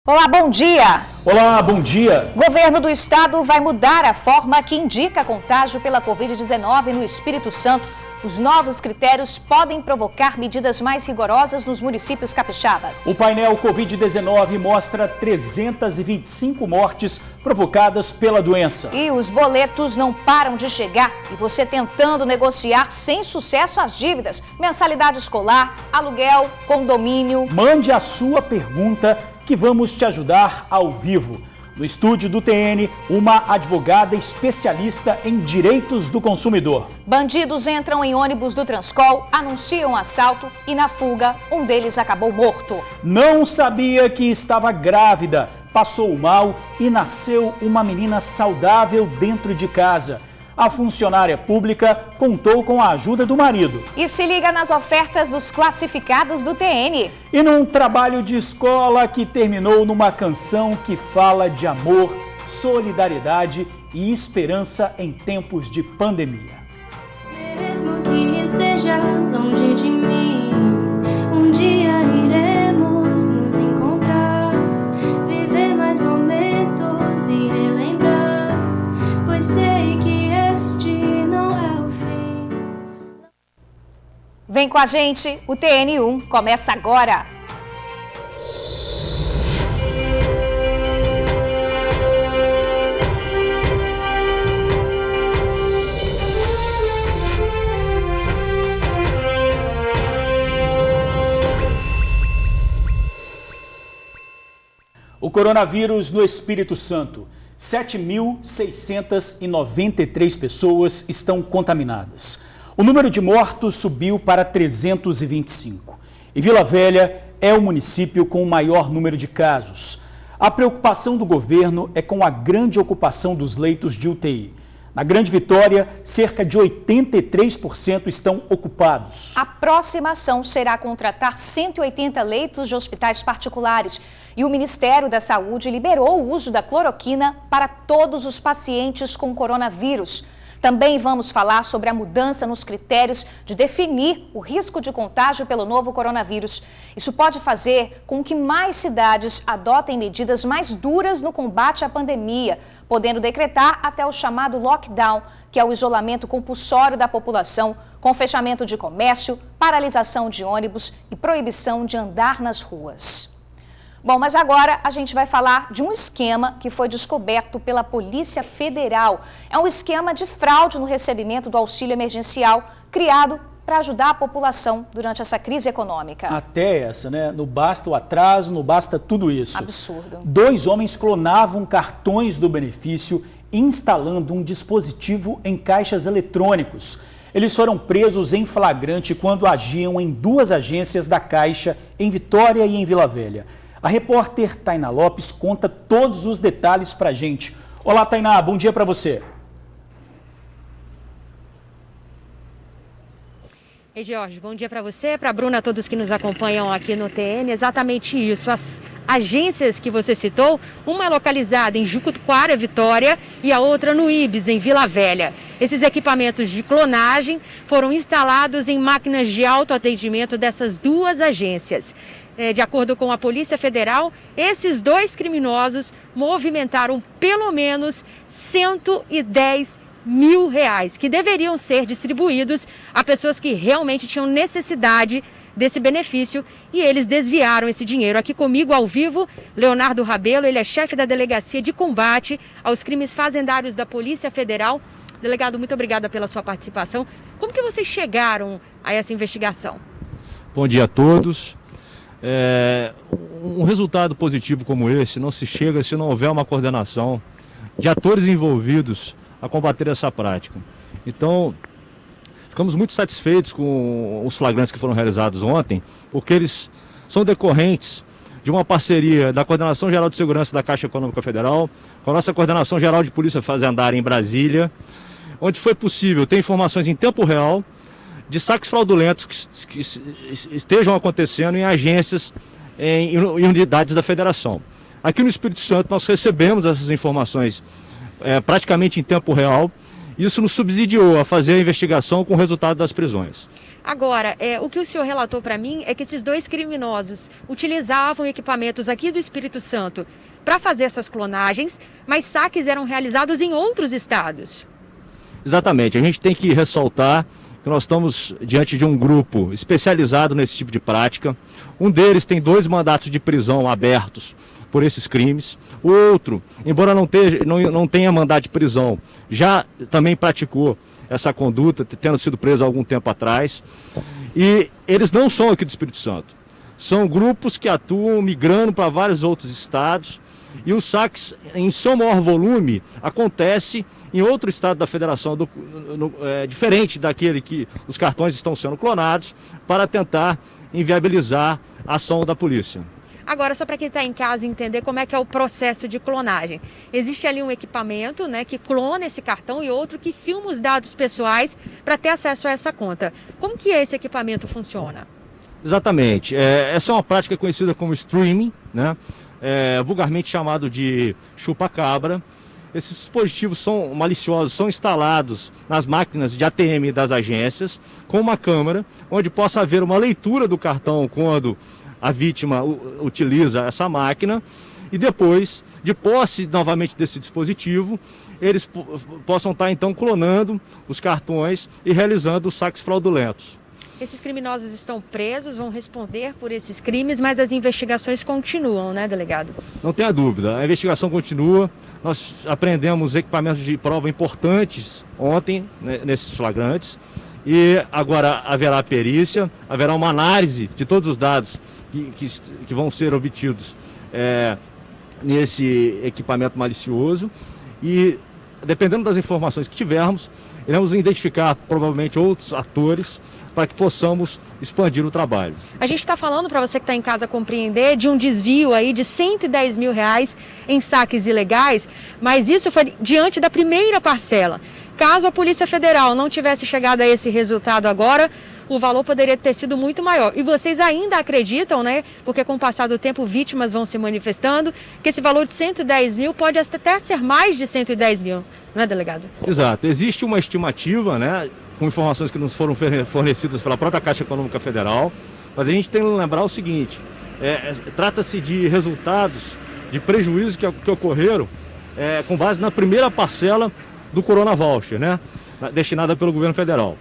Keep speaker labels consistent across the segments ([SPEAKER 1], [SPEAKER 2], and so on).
[SPEAKER 1] Olá, bom dia!
[SPEAKER 2] Olá, bom dia!
[SPEAKER 1] Governo do Estado vai mudar a forma que indica contágio pela Covid-19 no Espírito Santo. Os novos critérios podem provocar medidas mais rigorosas nos municípios capixabas.
[SPEAKER 2] O painel Covid-19 mostra 325 mortes provocadas pela doença.
[SPEAKER 1] E os boletos não param de chegar e você tentando negociar sem sucesso as dívidas, mensalidade escolar, aluguel, condomínio.
[SPEAKER 2] Mande a sua pergunta que vamos te ajudar ao vivo. No estúdio do TN, uma advogada especialista em direitos do consumidor.
[SPEAKER 1] Bandidos entram em ônibus do Transcol, anunciam assalto e na fuga, um deles acabou morto.
[SPEAKER 2] Não sabia que estava grávida, passou mal e nasceu uma menina saudável dentro de casa. A funcionária pública contou com a ajuda do marido.
[SPEAKER 1] E se liga nas ofertas dos classificados do TN.
[SPEAKER 2] E num trabalho de escola que terminou numa canção que fala de amor, solidariedade e esperança em tempos de pandemia.
[SPEAKER 3] Mesmo que esteja longe de mim, um dia iremos nos encontrar, viver mais momentos e relembrar, pois sei que
[SPEAKER 1] vem com a gente, o TN1 começa agora.
[SPEAKER 2] O coronavírus no Espírito Santo. 7.693 pessoas estão contaminadas. O número de mortos subiu para 325. E Vila Velha é o município com o maior número de casos. A preocupação do governo é com a grande ocupação dos leitos de UTI. Na Grande Vitória, cerca de 83% estão ocupados.
[SPEAKER 1] A próxima ação será contratar 180 leitos de hospitais particulares. E o Ministério da Saúde liberou o uso da cloroquina para todos os pacientes com coronavírus. Também vamos falar sobre a mudança nos critérios de definir o risco de contágio pelo novo coronavírus. Isso pode fazer com que mais cidades adotem medidas mais duras no combate à pandemia, podendo decretar até o chamado lockdown, que é o isolamento compulsório da população, com fechamento de comércio, paralisação de ônibus e proibição de andar nas ruas. Bom, mas agora a gente vai falar de um esquema que foi descoberto pela Polícia Federal. É um esquema de fraude no recebimento do auxílio emergencial criado para ajudar a população durante essa crise econômica.
[SPEAKER 2] Até essa, né? Não basta o atraso, não basta tudo isso.
[SPEAKER 1] Absurdo.
[SPEAKER 2] 2 homens clonavam cartões do benefício instalando um dispositivo em caixas eletrônicos. Eles foram presos em flagrante quando agiam em 2 agências da Caixa, em Vitória e em Vila Velha. A repórter Tainá Lopes conta todos os detalhes pra gente. Olá, Tainá, bom dia para você.
[SPEAKER 4] Ei, Jorge, bom dia para você, para a Bruna, todos que nos acompanham aqui no TN. Exatamente isso, as agências que você citou, uma é localizada em Jucutuquara, Vitória, e a outra no Ibis, em Vila Velha. Esses equipamentos de clonagem foram instalados em máquinas de autoatendimento dessas 2 agências. De acordo com a Polícia Federal, esses 2 criminosos movimentaram pelo menos R$110 mil, que deveriam ser distribuídos a pessoas que realmente tinham necessidade desse benefício e eles desviaram esse dinheiro. Aqui comigo, ao vivo, Leonardo Rabelo, ele é chefe da Delegacia de Combate aos Crimes Fazendários da Polícia Federal. Delegado, muito obrigada pela sua participação. Como que vocês chegaram a essa investigação?
[SPEAKER 5] Bom dia a todos. Um resultado positivo como esse não se chega se não houver uma coordenação de atores envolvidos a combater essa prática. Então, ficamos muito satisfeitos com os flagrantes que foram realizados ontem, porque eles são decorrentes de uma parceria da Coordenação Geral de Segurança da Caixa Econômica Federal com a nossa Coordenação Geral de Polícia Fazendária em Brasília, onde foi possível ter informações em tempo real de saques fraudulentos que estejam acontecendo em agências, em unidades da Federação. Aqui no Espírito Santo nós recebemos essas informações praticamente em tempo real Isso nos subsidiou a fazer a investigação com o resultado das prisões.
[SPEAKER 4] Agora, o que o senhor relatou para mim é que esses dois criminosos utilizavam equipamentos aqui do Espírito Santo para fazer essas clonagens, mas saques eram realizados em outros estados.
[SPEAKER 5] Exatamente, a gente tem que ressaltar que nós estamos diante de um grupo especializado nesse tipo de prática. Um deles tem 2 mandatos de prisão abertos por esses crimes. O outro, embora não tenha mandado de prisão, já também praticou essa conduta, tendo sido preso há algum tempo atrás. E eles não são aqui do Espírito Santo. São grupos que atuam migrando para vários outros estados. E os saques, em seu maior volume, acontece em outro estado da federação, diferente daquele que os cartões estão sendo clonados, para tentar inviabilizar a ação da polícia.
[SPEAKER 4] Agora, só para quem está em casa entender como é que é o processo de clonagem. Existe ali um equipamento, né, que clona esse cartão e outro que filma os dados pessoais para ter acesso a essa conta. Como que esse equipamento funciona?
[SPEAKER 5] Exatamente. Essa é uma prática conhecida como streaming, né? Vulgarmente chamado de chupa-cabra. Esses dispositivos são maliciosos, são instalados nas máquinas de ATM das agências com uma câmera, onde possa haver uma leitura do cartão quando a vítima utiliza essa máquina, e depois, de posse novamente desse dispositivo, eles possam estar então clonando os cartões e realizando os saques fraudulentos.
[SPEAKER 4] Esses criminosos estão presos, vão responder por esses crimes, mas as investigações continuam, né, delegado?
[SPEAKER 5] Não tenha dúvida, a investigação continua. Nós apreendemos equipamentos de prova importantes ontem, né, nesses flagrantes, e agora haverá perícia, haverá uma análise de todos os dados que vão ser obtidos nesse equipamento malicioso, e dependendo das informações que tivermos, iremos identificar provavelmente outros atores para que possamos expandir o trabalho.
[SPEAKER 4] A gente está falando, para você que está em casa compreender, de um desvio aí de R$110 mil em saques ilegais, mas isso foi diante da primeira parcela. Caso a Polícia Federal não tivesse chegado a esse resultado agora, o valor poderia ter sido muito maior. E vocês ainda acreditam, né, porque com o passar do tempo vítimas vão se manifestando, que esse valor de 110 mil pode até ser mais de 110 mil, não é, delegado?
[SPEAKER 5] Exato. Existe uma estimativa, né, com informações que nos foram fornecidas pela própria Caixa Econômica Federal, mas a gente tem que lembrar o seguinte, trata-se de resultados de prejuízos que ocorreram com base na primeira parcela do Corona Voucher, né, destinada pelo governo federal.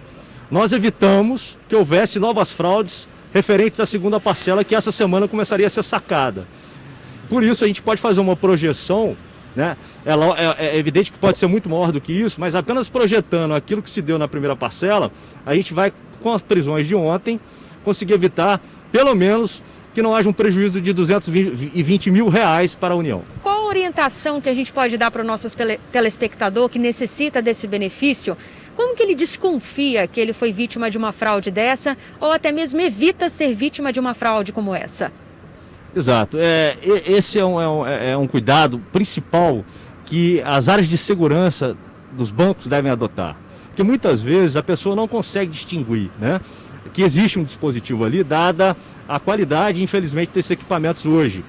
[SPEAKER 5] Nós evitamos que houvesse novas fraudes referentes à segunda parcela, que essa semana começaria a ser sacada. Por isso a gente pode fazer uma projeção, né? É evidente que pode ser muito maior do que isso, mas apenas projetando aquilo que se deu na primeira parcela, a gente vai, com as prisões de ontem, conseguir evitar, pelo menos, que não haja um prejuízo de R$220 mil para a União.
[SPEAKER 4] Qual a orientação que a gente pode dar para o nosso telespectador que necessita desse benefício? Como que ele desconfia que ele foi vítima de uma fraude dessa, ou até mesmo evita ser vítima de uma fraude como essa?
[SPEAKER 5] Exato. Esse é um cuidado principal que as áreas de segurança dos bancos devem adotar. Porque muitas vezes a pessoa não consegue distinguir, né, que existe um dispositivo ali, dada a qualidade, infelizmente, desses equipamentos hoje.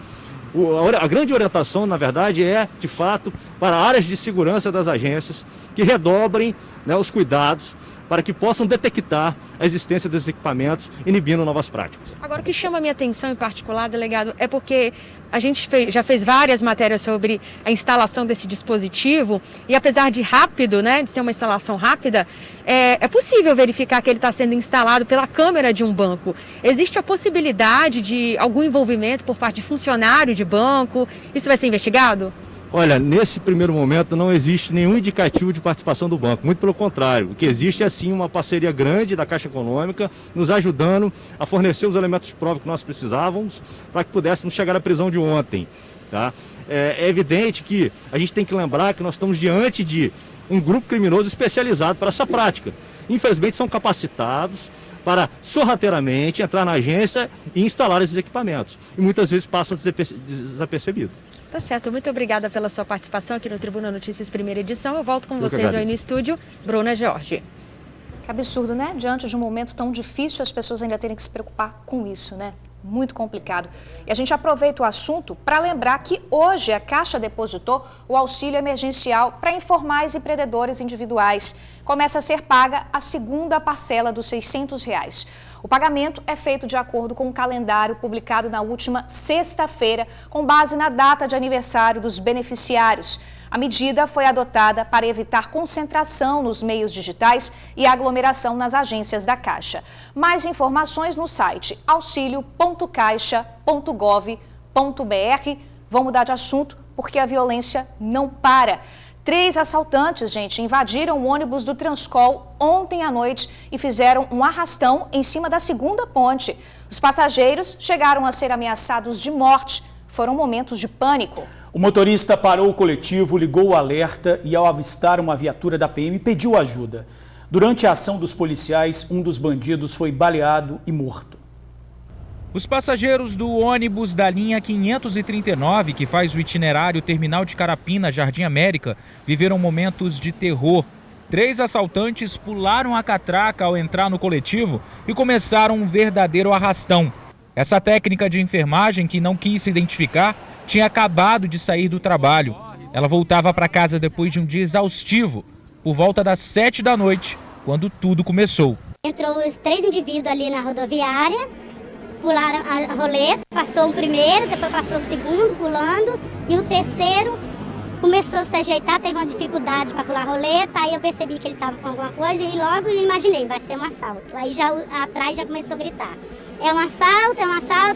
[SPEAKER 5] A grande orientação, na verdade, de fato, para áreas de segurança das agências que redobrem, né, os cuidados para que possam detectar a existência desses equipamentos, inibindo novas práticas.
[SPEAKER 4] Agora, o que chama a minha atenção em particular, delegado, é porque a gente já fez várias matérias sobre a instalação desse dispositivo e, apesar de rápido, né, de ser uma instalação rápida, é possível verificar que ele está sendo instalado pela câmera de um banco. Existe a possibilidade de algum envolvimento por parte de funcionário de banco? Isso vai ser investigado?
[SPEAKER 5] Olha, nesse primeiro momento não existe nenhum indicativo de participação do banco, muito pelo contrário. O que existe é sim uma parceria grande da Caixa Econômica, nos ajudando a fornecer os elementos de prova que nós precisávamos para que pudéssemos chegar à prisão de ontem. Tá? É evidente que a gente tem que lembrar que nós estamos diante de um grupo criminoso especializado para essa prática. Infelizmente são capacitados para sorrateiramente entrar na agência e instalar esses equipamentos. E muitas vezes passam desapercebidos.
[SPEAKER 4] Tá certo, muito obrigada pela sua participação aqui no Tribuna Notícias, primeira edição. Eu volto com vocês aí no estúdio, Bruna Jorge.
[SPEAKER 1] Que absurdo, né? Diante de um momento tão difícil, as pessoas ainda terem que se preocupar com isso, né? Muito complicado. E a gente aproveita o assunto para lembrar que hoje a Caixa depositou o auxílio emergencial para informais e empreendedores individuais. Começa a ser paga a segunda parcela dos R$ 600. O pagamento é feito de acordo com o calendário publicado na última sexta-feira, com base na data de aniversário dos beneficiários. A medida foi adotada para evitar concentração nos meios digitais e aglomeração nas agências da Caixa. Mais informações no site auxilio.caixa.gov.br. Vamos mudar de assunto porque a violência não para. 3 assaltantes, gente, invadiram o ônibus do Transcol ontem à noite e fizeram um arrastão em cima da segunda ponte. Os passageiros chegaram a ser ameaçados de morte. Foram momentos de pânico.
[SPEAKER 2] O motorista parou o coletivo, ligou o alerta e, ao avistar uma viatura da PM, pediu ajuda. Durante a ação dos policiais, um dos bandidos foi baleado e morto.
[SPEAKER 6] Os passageiros do ônibus da linha 539, que faz o itinerário Terminal de Carapina, Jardim América, viveram momentos de terror. 3 assaltantes pularam a catraca ao entrar no coletivo e começaram um verdadeiro arrastão. Essa técnica de enfermagem, que não quis se identificar, tinha acabado de sair do trabalho. Ela voltava para casa depois de um dia exaustivo, por volta das 7 da noite, quando tudo começou.
[SPEAKER 7] Entrou os 3 indivíduos ali na rodoviária, pularam a roleta, passou o primeiro, depois passou o segundo pulando e o terceiro começou a se ajeitar, teve uma dificuldade para pular a roleta, aí eu percebi que ele estava com alguma coisa e logo eu imaginei, vai ser um assalto. Aí já atrás já começou a gritar. É um assalto,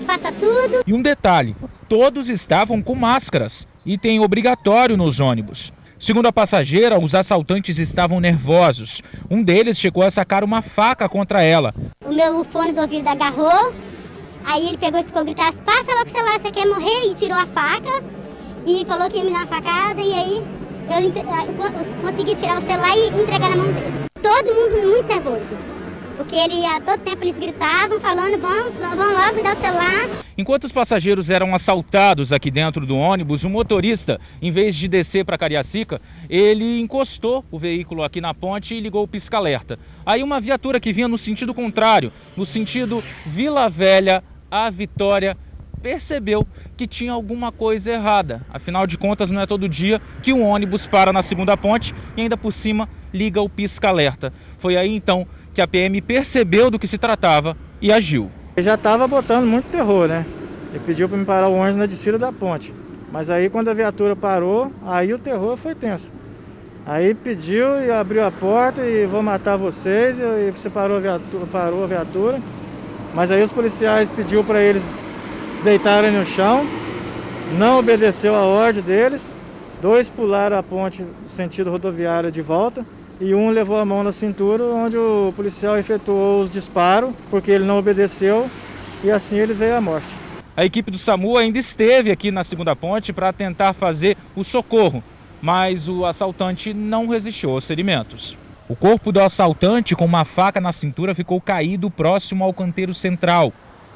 [SPEAKER 7] passa tudo.
[SPEAKER 6] E um detalhe, todos estavam com máscaras, item obrigatório nos ônibus. Segundo a passageira, os assaltantes estavam nervosos. Um deles chegou a sacar uma faca contra ela.
[SPEAKER 7] O meu fone do ouvido agarrou, aí ele pegou e ficou gritando, passa logo o celular, você quer morrer? E tirou a faca e falou que ia me dar uma facada, e aí eu consegui tirar o celular e entregar na mão dele. Todo mundo muito nervoso. Porque a todo tempo eles gritavam, falando, vão logo me dar o celular.
[SPEAKER 6] Enquanto os passageiros eram assaltados aqui dentro do ônibus, o motorista, em vez de descer para Cariacica, ele encostou o veículo aqui na ponte e ligou o pisca-alerta. Aí uma viatura que vinha no sentido contrário, no sentido Vila Velha a Vitória, percebeu que tinha alguma coisa errada. Afinal de contas, não é todo dia que um ônibus para na segunda ponte e ainda por cima liga o pisca-alerta. Foi aí então que a PM percebeu do que se tratava e agiu.
[SPEAKER 8] Ele já estava botando muito terror, né? Ele pediu para me parar o ônibus na descida da ponte. Mas aí quando a viatura parou, aí o terror foi tenso. Aí pediu e abriu a porta e vou matar vocês, e você parou a viatura. Mas aí os policiais pediu para eles deitarem no chão, não obedeceu a ordem deles. 2 pularam a ponte sentido rodoviária de volta. E um levou a mão na cintura, onde o policial efetuou os disparos, porque ele não obedeceu, e assim ele veio à morte.
[SPEAKER 6] A equipe do SAMU ainda esteve aqui na segunda ponte para tentar fazer o socorro, mas o assaltante não resistiu aos ferimentos. O corpo do assaltante, com uma faca na cintura, ficou caído próximo ao canteiro central.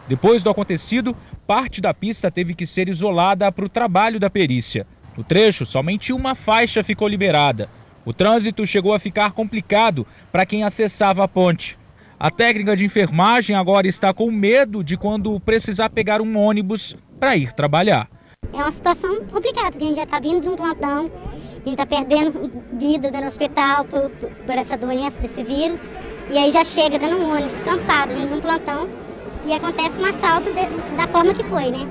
[SPEAKER 6] Depois do acontecido, parte da pista teve que ser isolada para o trabalho da perícia. No trecho, somente uma faixa ficou liberada. O trânsito chegou a ficar complicado para quem acessava a ponte. A técnica de enfermagem agora está com medo de quando precisar pegar um ônibus para ir trabalhar.
[SPEAKER 7] É uma situação complicada, porque a gente já está vindo de um plantão, a gente está perdendo vida no hospital por essa doença, desse vírus, e aí já chega dando um ônibus cansado, vindo de um plantão, e acontece um assalto da forma que foi, né?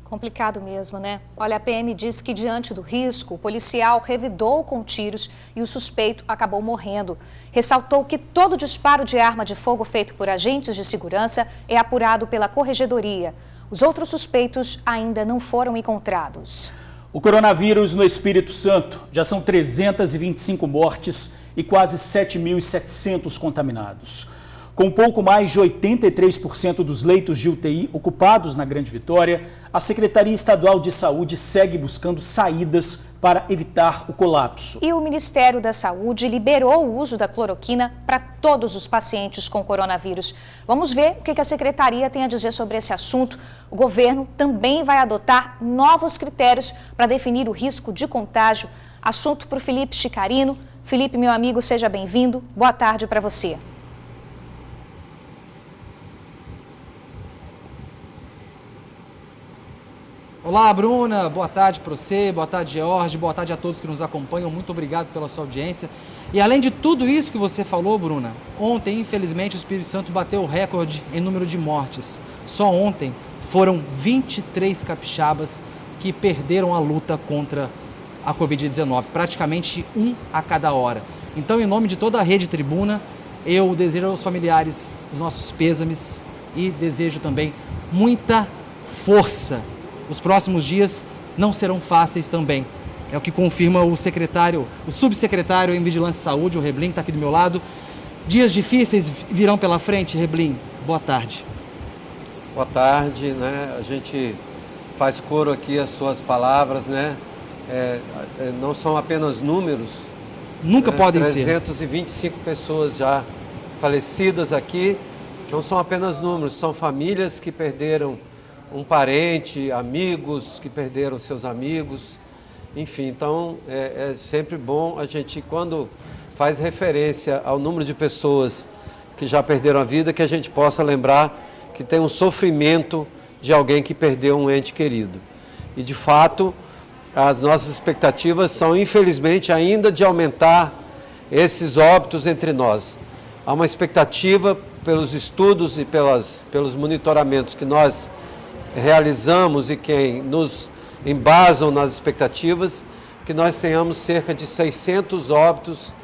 [SPEAKER 1] Complicado mesmo, né? Olha, a PM disse que diante do risco, o policial revidou com tiros e o suspeito acabou morrendo. Ressaltou que todo disparo de arma de fogo feito por agentes de segurança é apurado pela corregedoria. Os outros suspeitos ainda não foram encontrados.
[SPEAKER 2] O coronavírus no Espírito Santo. Já são 325 mortes e quase 7.700 contaminados. Com pouco mais de 83% dos leitos de UTI ocupados na Grande Vitória, a Secretaria Estadual de Saúde segue buscando saídas para evitar o colapso.
[SPEAKER 1] E o Ministério da Saúde liberou o uso da cloroquina para todos os pacientes com coronavírus. Vamos ver o que a Secretaria tem a dizer sobre esse assunto. O governo também vai adotar novos critérios para definir o risco de contágio. Assunto para o Felipe Chicarino. Felipe, meu amigo, seja bem-vindo. Boa tarde para você.
[SPEAKER 9] Olá, Bruna, boa tarde para você, boa tarde, George, boa tarde a todos que nos acompanham, muito obrigado pela sua audiência. E além de tudo isso que você falou, Bruna, ontem, infelizmente, o Espírito Santo bateu o recorde em número de mortes. Só ontem foram 23 capixabas que perderam a luta contra a Covid-19, praticamente um a cada hora. Então, em nome de toda a Rede Tribuna, eu desejo aos familiares os nossos pêsames e desejo também muita força. Os próximos dias não serão fáceis também. É o que confirma o subsecretário em Vigilância e Saúde, o Reblin, que está aqui do meu lado. Dias difíceis virão pela frente, Reblin. Boa tarde.
[SPEAKER 10] Boa tarde, né? A gente faz coro aqui às suas palavras, né? Não são apenas números.
[SPEAKER 9] Nunca podem
[SPEAKER 10] 325 pessoas já falecidas aqui. Não são apenas números, são famílias que perderam um parente, amigos que perderam seus amigos. Enfim, então é sempre bom a gente, quando faz referência ao número de pessoas que já perderam a vida, que a gente possa lembrar que tem um sofrimento de alguém que perdeu um ente querido. E, de fato, as nossas expectativas são, infelizmente, ainda de aumentar esses óbitos entre nós. Há uma expectativa, pelos estudos e pelos monitoramentos que nós realizamos e quem nos embasam nas expectativas, que nós tenhamos cerca de 600 óbitos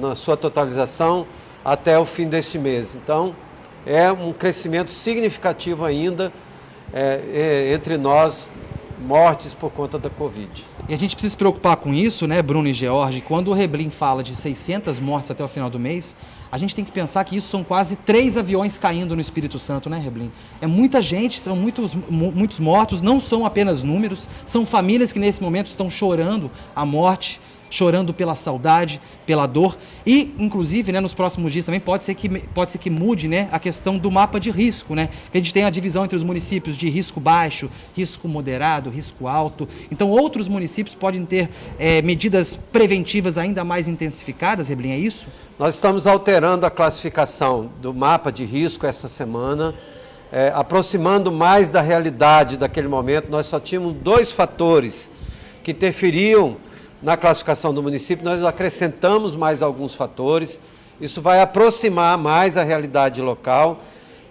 [SPEAKER 10] na sua totalização até o fim deste mês. Então, é um crescimento significativo ainda entre nós, mortes por conta da Covid.
[SPEAKER 9] E a gente precisa se preocupar com isso, né, Bruno e George? Quando o Reblin fala de 600 mortes até o final do mês, a gente tem que pensar que isso são quase 3 aviões caindo no Espírito Santo, né, Reblin? É muita gente, são muitos mortos, não são apenas números, são famílias que nesse momento estão chorando a morte, chorando pela saudade, pela dor e, inclusive, né, nos próximos dias também pode ser que mude, né, a questão do mapa de risco, né? Que a gente tem a divisão entre os municípios de risco baixo, risco moderado, risco alto. Então, outros municípios podem ter medidas preventivas ainda mais intensificadas, Reblin, é isso?
[SPEAKER 10] Nós estamos alterando a classificação do mapa de risco essa semana, aproximando mais da realidade daquele momento. Nós só tínhamos 2 fatores que interferiam na classificação do município, nós acrescentamos mais alguns fatores. Isso vai aproximar mais a realidade local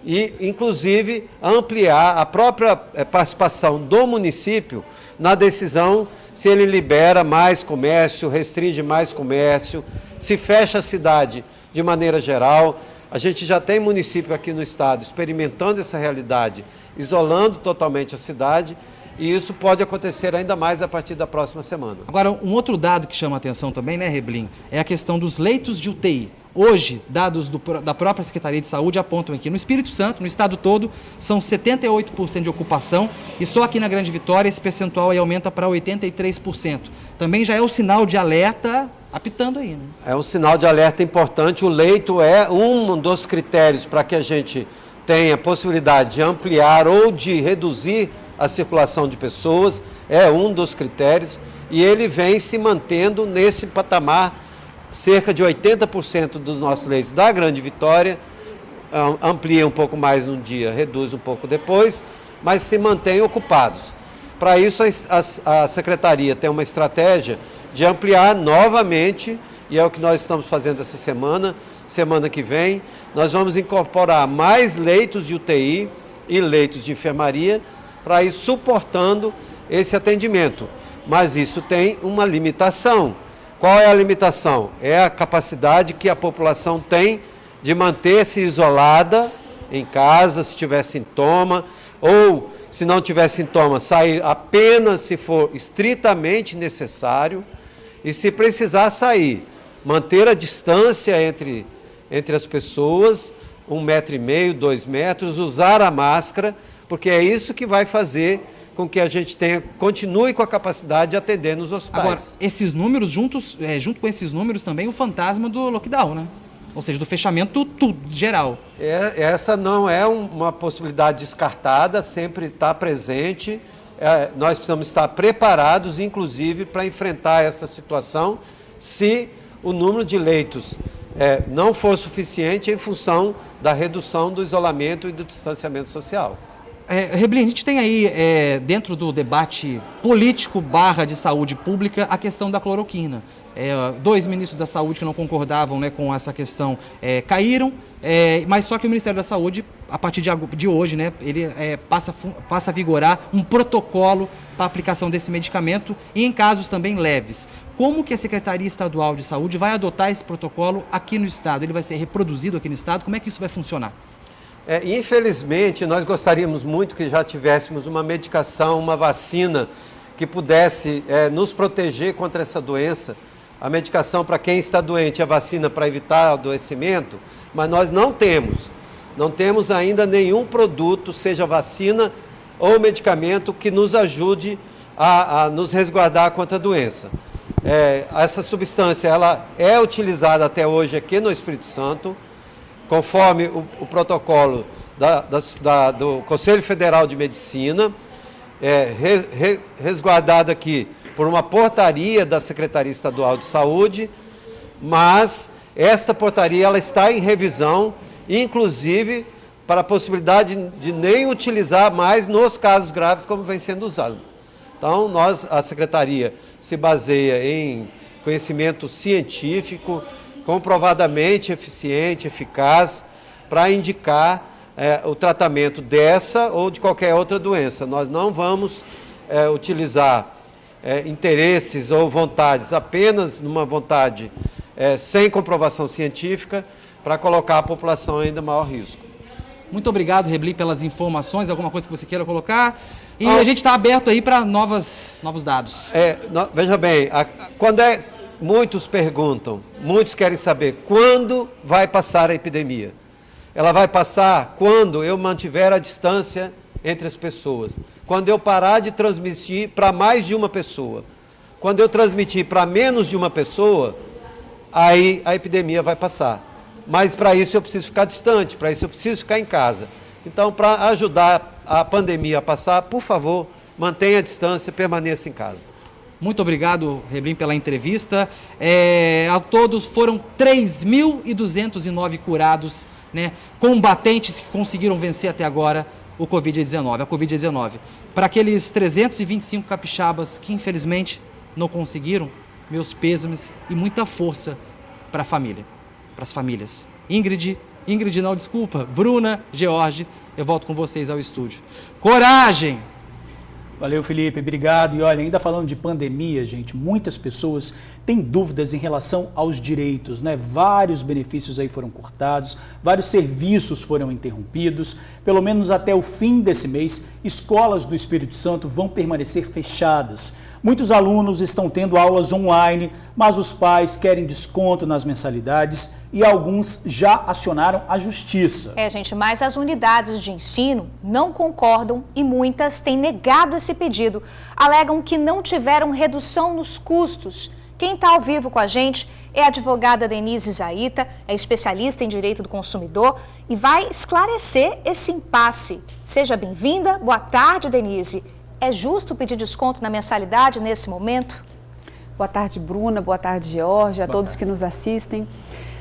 [SPEAKER 10] e, inclusive, ampliar a própria participação do município na decisão se ele libera mais comércio, restringe mais comércio, se fecha a cidade de maneira geral. A gente já tem município aqui no estado experimentando essa realidade, isolando totalmente a cidade. E isso pode acontecer ainda mais a partir da próxima semana.
[SPEAKER 9] Agora, um outro dado que chama a atenção também, né, Reblin, é a questão dos leitos de UTI. Hoje, dados da própria Secretaria de Saúde apontam aqui no Espírito Santo, no estado todo, são 78% de ocupação e só aqui na Grande Vitória esse percentual aí aumenta para 83%. Também já é o sinal de alerta apitando aí, né?
[SPEAKER 10] É um sinal de alerta importante. O leito é um dos critérios para que a gente tenha possibilidade de ampliar ou de reduzir a circulação de pessoas, é um dos critérios, e ele vem se mantendo nesse patamar. Cerca de 80% dos nossos leitos da Grande Vitória, amplia um pouco mais num dia, reduz um pouco depois, mas se mantém ocupados. Para isso, a Secretaria tem uma estratégia de ampliar novamente, e é o que nós estamos fazendo essa semana que vem, nós vamos incorporar mais leitos de UTI e leitos de enfermaria, para ir suportando esse atendimento. Mas isso tem uma limitação. Qual é a limitação? É a capacidade que a população tem de manter-se isolada em casa, se tiver sintoma, ou, se não tiver sintoma, sair apenas se for estritamente necessário, e se precisar sair, manter a distância entre as pessoas, 1,5 metro, 2 metros, usar a máscara, porque é isso que vai fazer com que a gente continue com a capacidade de atender nos hospitais.
[SPEAKER 9] Agora, esses números, junto com esses números também o fantasma do lockdown, né? Ou seja, do fechamento geral.
[SPEAKER 10] Essa não é uma possibilidade descartada, sempre está presente. Nós precisamos estar preparados, inclusive, para enfrentar essa situação, se o número de leitos não for suficiente em função da redução do isolamento e do distanciamento social.
[SPEAKER 9] Reblin, a gente tem aí, dentro do debate político / de saúde pública, a questão da cloroquina. 2 ministros da saúde que não concordavam, né, com essa questão caíram, mas só que o Ministério da Saúde, a partir de hoje, né, ele passa a vigorar um protocolo para a aplicação desse medicamento e em casos também leves. Como que a Secretaria Estadual de Saúde vai adotar esse protocolo aqui no Estado? Ele vai ser reproduzido aqui no Estado? Como é que isso vai funcionar?
[SPEAKER 10] Infelizmente, nós gostaríamos muito que já tivéssemos uma medicação, uma vacina que pudesse nos proteger contra essa doença. A medicação para quem está doente, a vacina para evitar adoecimento, mas nós não temos ainda nenhum produto, seja vacina ou medicamento, que nos ajude a nos resguardar contra a doença. Essa substância ela é utilizada até hoje aqui no Espírito Santo, conforme o protocolo do Conselho Federal de Medicina, resguardado aqui por uma portaria da Secretaria Estadual de Saúde, mas esta portaria ela está em revisão, inclusive para a possibilidade de nem utilizar mais nos casos graves como vem sendo usado. Então, a Secretaria se baseia em conhecimento científico, comprovadamente eficiente, eficaz, para indicar o tratamento dessa ou de qualquer outra doença. Nós não vamos utilizar interesses ou vontades apenas numa vontade sem comprovação científica para colocar a população em ainda maior risco.
[SPEAKER 9] Muito obrigado, Reblin, pelas informações. Alguma coisa que você queira colocar? E a gente está aberto aí para novos dados.
[SPEAKER 10] Veja bem, muitos perguntam, muitos querem saber quando vai passar a epidemia. Ela vai passar quando eu mantiver a distância entre as pessoas. Quando eu parar de transmitir para mais de uma pessoa. Quando eu transmitir para menos de uma pessoa, aí a epidemia vai passar. Mas para isso eu preciso ficar distante, para isso eu preciso ficar em casa. Então, para ajudar a pandemia a passar, por favor, mantenha a distância, permaneça em casa.
[SPEAKER 9] Muito obrigado, Reblin, pela entrevista. A todos foram 3.209 curados, né, combatentes que conseguiram vencer até agora a Covid-19. Para aqueles 325 capixabas que infelizmente não conseguiram, meus pêsames e muita força para a família, para as famílias. Bruna, George, eu volto com vocês ao estúdio. Coragem!
[SPEAKER 2] Valeu, Felipe, obrigado. E olha, ainda falando de pandemia, gente, muitas pessoas têm dúvidas em relação aos direitos, né? Vários benefícios aí foram cortados, vários serviços foram interrompidos. Pelo menos até o fim desse mês, escolas do Espírito Santo vão permanecer fechadas. Muitos alunos estão tendo aulas online, mas os pais querem desconto nas mensalidades e alguns já acionaram a justiça.
[SPEAKER 1] Gente, mas as unidades de ensino não concordam e muitas têm negado esse pedido. Alegam que não tiveram redução nos custos. Quem está ao vivo com a gente é a advogada Denise Zaita, é especialista em direito do consumidor e vai esclarecer esse impasse. Seja bem-vinda. Boa tarde, Denise. É justo pedir desconto na mensalidade nesse momento?
[SPEAKER 11] Boa tarde, Bruna. Boa tarde, George, a todos que nos assistem.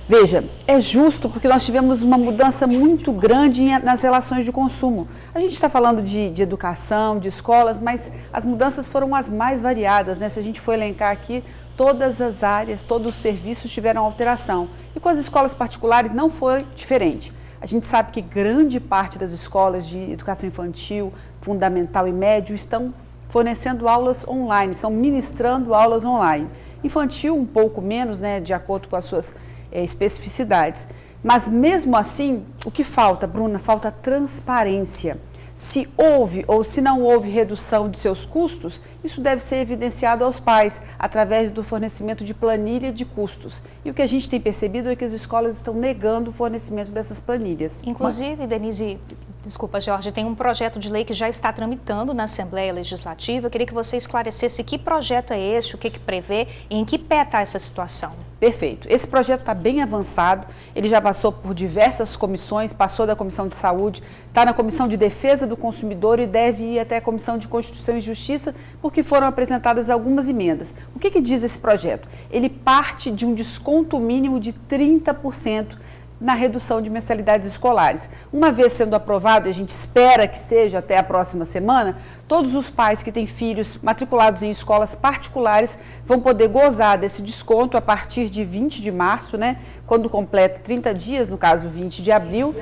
[SPEAKER 11] Veja, é justo porque nós tivemos uma mudança muito grande nas relações de consumo. A gente está falando de educação, de escolas, mas as mudanças foram as mais variadas, né? Se a gente for elencar aqui, todas as áreas, todos os serviços tiveram alteração. E com as escolas particulares não foi diferente. A gente sabe que grande parte das escolas de educação infantil, fundamental e médio estão fornecendo aulas online, estão ministrando aulas online. Infantil um pouco menos, né, de acordo com as suas especificidades. Mas mesmo assim, o que falta, Bruna? Falta transparência. Se houve ou se não houve redução de seus custos, isso deve ser evidenciado aos pais, através do fornecimento de planilha de custos. E o que a gente tem percebido é que as escolas estão negando o fornecimento dessas planilhas.
[SPEAKER 1] Inclusive, Denise, desculpa, Jorge, tem um projeto de lei que já está tramitando na Assembleia Legislativa. Eu queria que você esclarecesse que projeto é esse, o que prevê e em que pé está essa situação.
[SPEAKER 11] Perfeito. Esse projeto está bem avançado, ele já passou por diversas comissões, passou da Comissão de Saúde, está na Comissão de Defesa do Consumidor e deve ir até a Comissão de Constituição e Justiça, porque foram apresentadas algumas emendas. O que diz esse projeto? Ele parte de um desconto mínimo de 30% na redução de mensalidades escolares. Uma vez sendo aprovado, a gente espera que seja até a próxima semana, todos os pais que têm filhos matriculados em escolas particulares vão poder gozar desse desconto a partir de 20 de março, né? Quando completa 30 dias, no caso 20 de abril,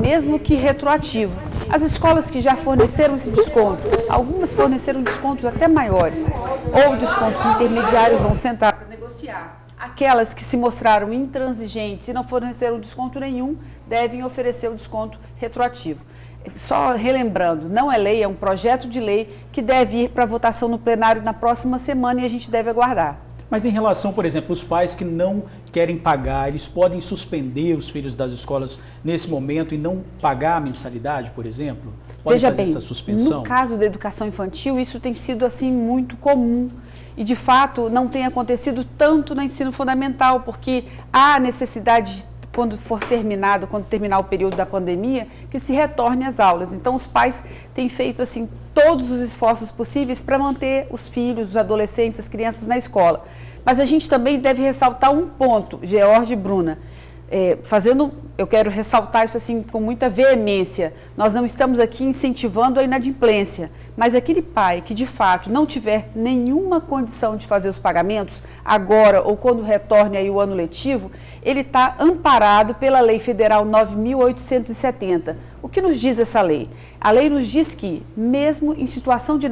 [SPEAKER 11] mesmo que retroativo. As escolas que já forneceram esse desconto, algumas forneceram descontos até maiores, ou descontos intermediários, vão sentar para negociar. Aquelas que se mostraram intransigentes e não forneceram desconto nenhum, devem oferecer o desconto retroativo. Só relembrando, não é lei, é um projeto de lei que deve ir para votação no plenário na próxima semana e a gente deve aguardar.
[SPEAKER 2] Mas em relação, por exemplo, os pais que não querem pagar, eles podem suspender os filhos das escolas nesse momento e não pagar a mensalidade, por exemplo? Podem
[SPEAKER 11] Veja
[SPEAKER 2] fazer
[SPEAKER 11] bem,
[SPEAKER 2] essa suspensão?
[SPEAKER 11] no caso da educação infantil, isso tem sido assim muito comum. E, de fato, não tem acontecido tanto no ensino fundamental, porque há necessidade, quando terminar o período da pandemia, que se retorne às aulas. Então, os pais têm feito, assim, todos os esforços possíveis para manter os filhos, os adolescentes, as crianças na escola. Mas a gente também deve ressaltar um ponto, George e Bruna, eu quero ressaltar isso assim com muita veemência. Nós não estamos aqui incentivando a inadimplência, mas aquele pai que de fato não tiver nenhuma condição de fazer os pagamentos agora ou quando retorne aí o ano letivo, ele está amparado pela Lei Federal 9.870. O que nos diz essa lei? A lei nos diz que, mesmo em situação de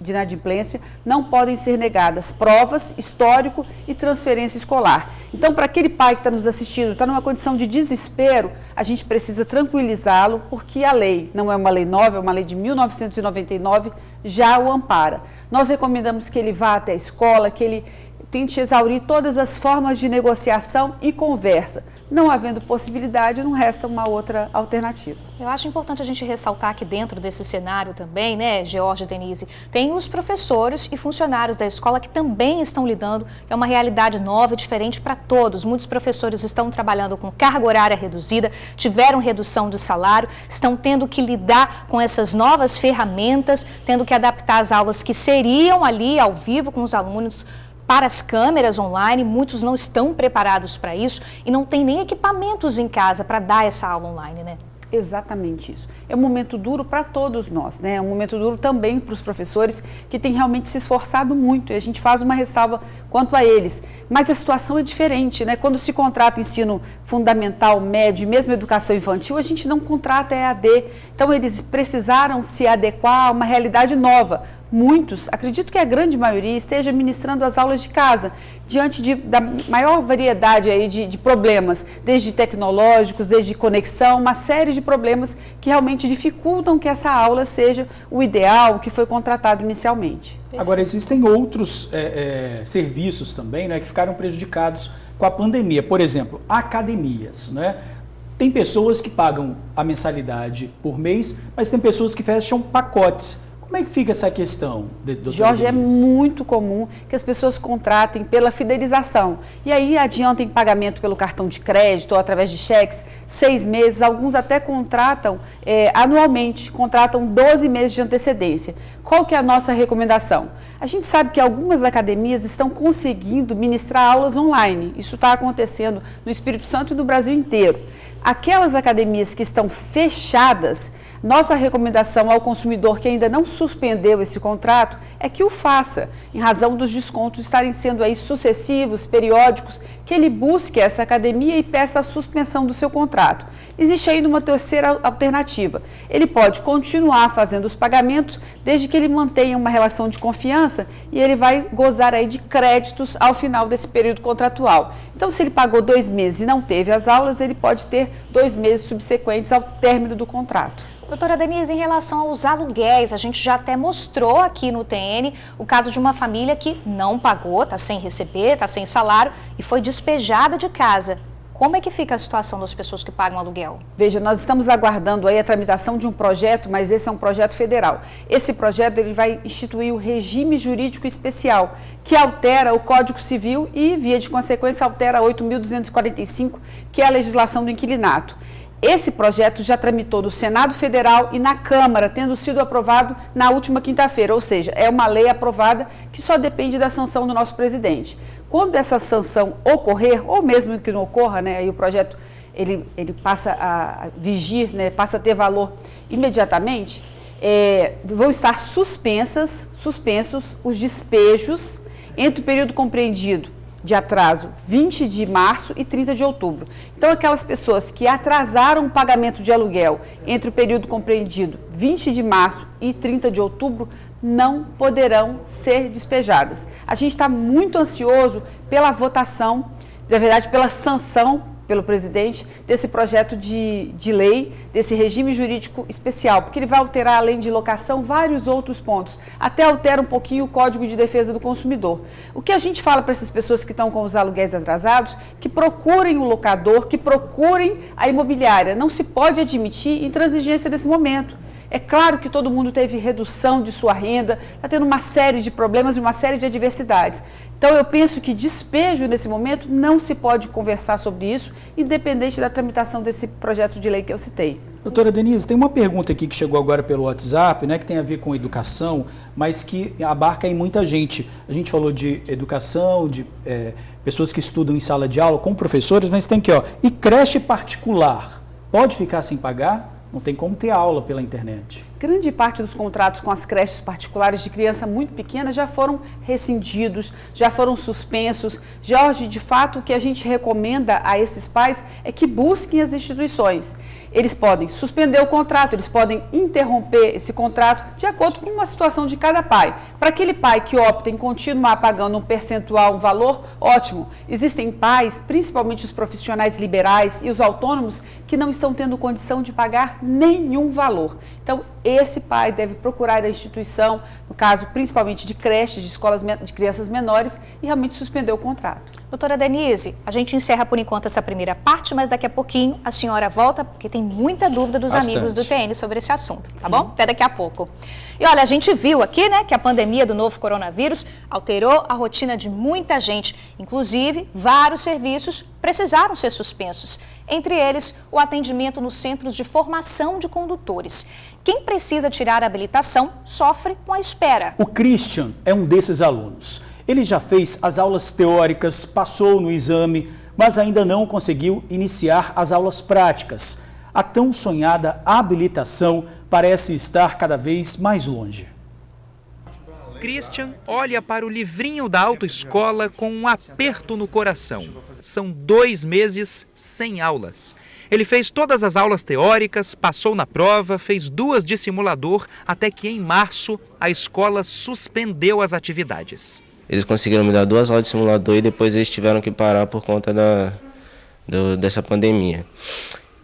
[SPEAKER 11] inadimplência, não podem ser negadas provas, histórico e transferência escolar. Então, para aquele pai que está nos assistindo, está numa condição de desespero, a gente precisa tranquilizá-lo, porque a lei, não é uma lei nova, é uma lei de 1999, já o ampara. Nós recomendamos que ele vá até a escola, que ele tente exaurir todas as formas de negociação e conversa. Não havendo possibilidade, não resta uma outra alternativa.
[SPEAKER 1] Eu acho importante a gente ressaltar que dentro desse cenário também, né, George e Denise, tem os professores e funcionários da escola que também estão lidando, é uma realidade nova e diferente para todos. Muitos professores estão trabalhando com carga horária reduzida, tiveram redução de salário, estão tendo que lidar com essas novas ferramentas, tendo que adaptar as aulas que seriam ali ao vivo com os alunos para as câmeras online. Muitos não estão preparados para isso e não tem nem equipamentos em casa para dar essa aula online, né?
[SPEAKER 11] Exatamente isso. É um momento duro para todos nós, né? É um momento duro também para os professores que têm realmente se esforçado muito e a gente faz uma ressalva quanto a eles. Mas a situação é diferente, né? Quando se contrata ensino fundamental, médio e mesmo educação infantil, a gente não contrata EAD. Então eles precisaram se adequar a uma realidade nova. Muitos, acredito que a grande maioria, esteja ministrando as aulas de casa, diante da maior variedade aí de problemas, desde tecnológicos, desde conexão, uma série de problemas que realmente dificultam que essa aula seja o ideal, o que foi contratado inicialmente.
[SPEAKER 2] Agora, existem outros serviços também, né, que ficaram prejudicados com a pandemia. Por exemplo, academias, né? Tem pessoas que pagam a mensalidade por mês, mas tem pessoas que fecham pacotes. Como é que fica essa questão, doutora
[SPEAKER 11] Jorge,
[SPEAKER 2] Denise?
[SPEAKER 11] é muito comum que as pessoas contratem pela fidelização. E aí adiantem pagamento pelo cartão de crédito ou através de cheques, 6 meses, alguns até contratam anualmente, contratam 12 meses de antecedência. Qual que é a nossa recomendação? A gente sabe que algumas academias estão conseguindo ministrar aulas online. Isso está acontecendo no Espírito Santo e no Brasil inteiro. Aquelas academias que estão fechadas, nossa recomendação ao consumidor que ainda não suspendeu esse contrato é que o faça, em razão dos descontos estarem sendo aí sucessivos, periódicos, que ele busque essa academia e peça a suspensão do seu contrato. Existe ainda uma terceira alternativa. Ele pode continuar fazendo os pagamentos desde que ele mantenha uma relação de confiança e ele vai gozar aí de créditos ao final desse período contratual. Então, se ele pagou 2 meses e não teve as aulas, ele pode ter 2 meses subsequentes ao término do contrato.
[SPEAKER 1] Doutora Denise, em relação aos aluguéis, a gente já até mostrou aqui no TN o caso de uma família que não pagou, está sem receber, está sem salário e foi despejada de casa. Como é que fica a situação das pessoas que pagam aluguel?
[SPEAKER 11] Veja, nós estamos aguardando aí a tramitação de um projeto, mas esse é um projeto federal. Esse projeto ele vai instituir o regime jurídico especial, que altera o Código Civil e, via de consequência, altera a 8.245, que é a legislação do inquilinato. Esse projeto já tramitou no Senado Federal e na Câmara, tendo sido aprovado na última quinta-feira, ou seja, é uma lei aprovada que só depende da sanção do nosso presidente. Quando essa sanção ocorrer, ou mesmo que não ocorra, né, aí o projeto ele passa a vigir, né, passa a ter valor imediatamente, vão estar suspensos os despejos entre o período compreendido de atraso 20 de março e 30 de outubro. Então, aquelas pessoas que atrasaram o pagamento de aluguel entre o período compreendido 20 de março e 30 de outubro não poderão ser despejadas. A gente está muito ansioso pela votação, na verdade, pela sanção pelo presidente desse projeto de lei, desse regime jurídico especial, porque ele vai alterar, além de locação, vários outros pontos. Até altera um pouquinho o Código de Defesa do Consumidor. O que a gente fala para essas pessoas que estão com os aluguéis atrasados, que procurem o locador, que procurem a imobiliária. Não se pode admitir intransigência nesse momento. É claro que todo mundo teve redução de sua renda, está tendo uma série de problemas e uma série de adversidades. Então, eu penso que despejo, nesse momento, não se pode conversar sobre isso, independente da tramitação desse projeto de lei que eu citei.
[SPEAKER 2] Doutora Denise, tem uma pergunta aqui que chegou agora pelo WhatsApp, né, que tem a ver com educação, mas que abarca aí muita gente. A gente falou de educação, de pessoas que estudam em sala de aula com professores, mas tem aqui, ó, e creche particular, pode ficar sem pagar? Não tem como ter aula pela internet.
[SPEAKER 11] Grande parte dos contratos com as creches particulares de criança muito pequena já foram rescindidos, já foram suspensos. Jorge, de fato, o que a gente recomenda a esses pais é que busquem as instituições. Eles podem suspender o contrato, eles podem interromper esse contrato de acordo com uma situação de cada pai. Para aquele pai que opta em continuar pagando um percentual, um valor, ótimo. Existem pais, principalmente os profissionais liberais e os autônomos, que não estão tendo condição de pagar nenhum valor. Então, esse pai deve procurar a instituição, no caso, principalmente de creches, de escolas de crianças menores, e realmente suspender o contrato.
[SPEAKER 1] Doutora Denise, a gente encerra por enquanto essa primeira parte, mas daqui a pouquinho a senhora volta, porque tem muita dúvida dos amigos do TN sobre esse assunto, tá bom? Até daqui a pouco. E olha, a gente viu aqui, né, que a pandemia do novo coronavírus alterou a rotina de muita gente. Inclusive, vários serviços precisaram ser suspensos. Entre eles, o atendimento nos centros de formação de condutores. Quem precisa tirar a habilitação sofre com a espera.
[SPEAKER 2] O Christian é um desses alunos. Ele já fez as aulas teóricas, passou no exame, mas ainda não conseguiu iniciar as aulas práticas. A tão sonhada habilitação parece estar cada vez mais longe.
[SPEAKER 12] Christian olha para o livrinho da autoescola com um aperto no coração. São 2 meses sem aulas. Ele fez todas as aulas teóricas, passou na prova, fez 2 de simulador, até que em março a escola suspendeu as atividades.
[SPEAKER 13] Eles conseguiram me dar 2 aulas de simulador e depois eles tiveram que parar por conta dessa pandemia.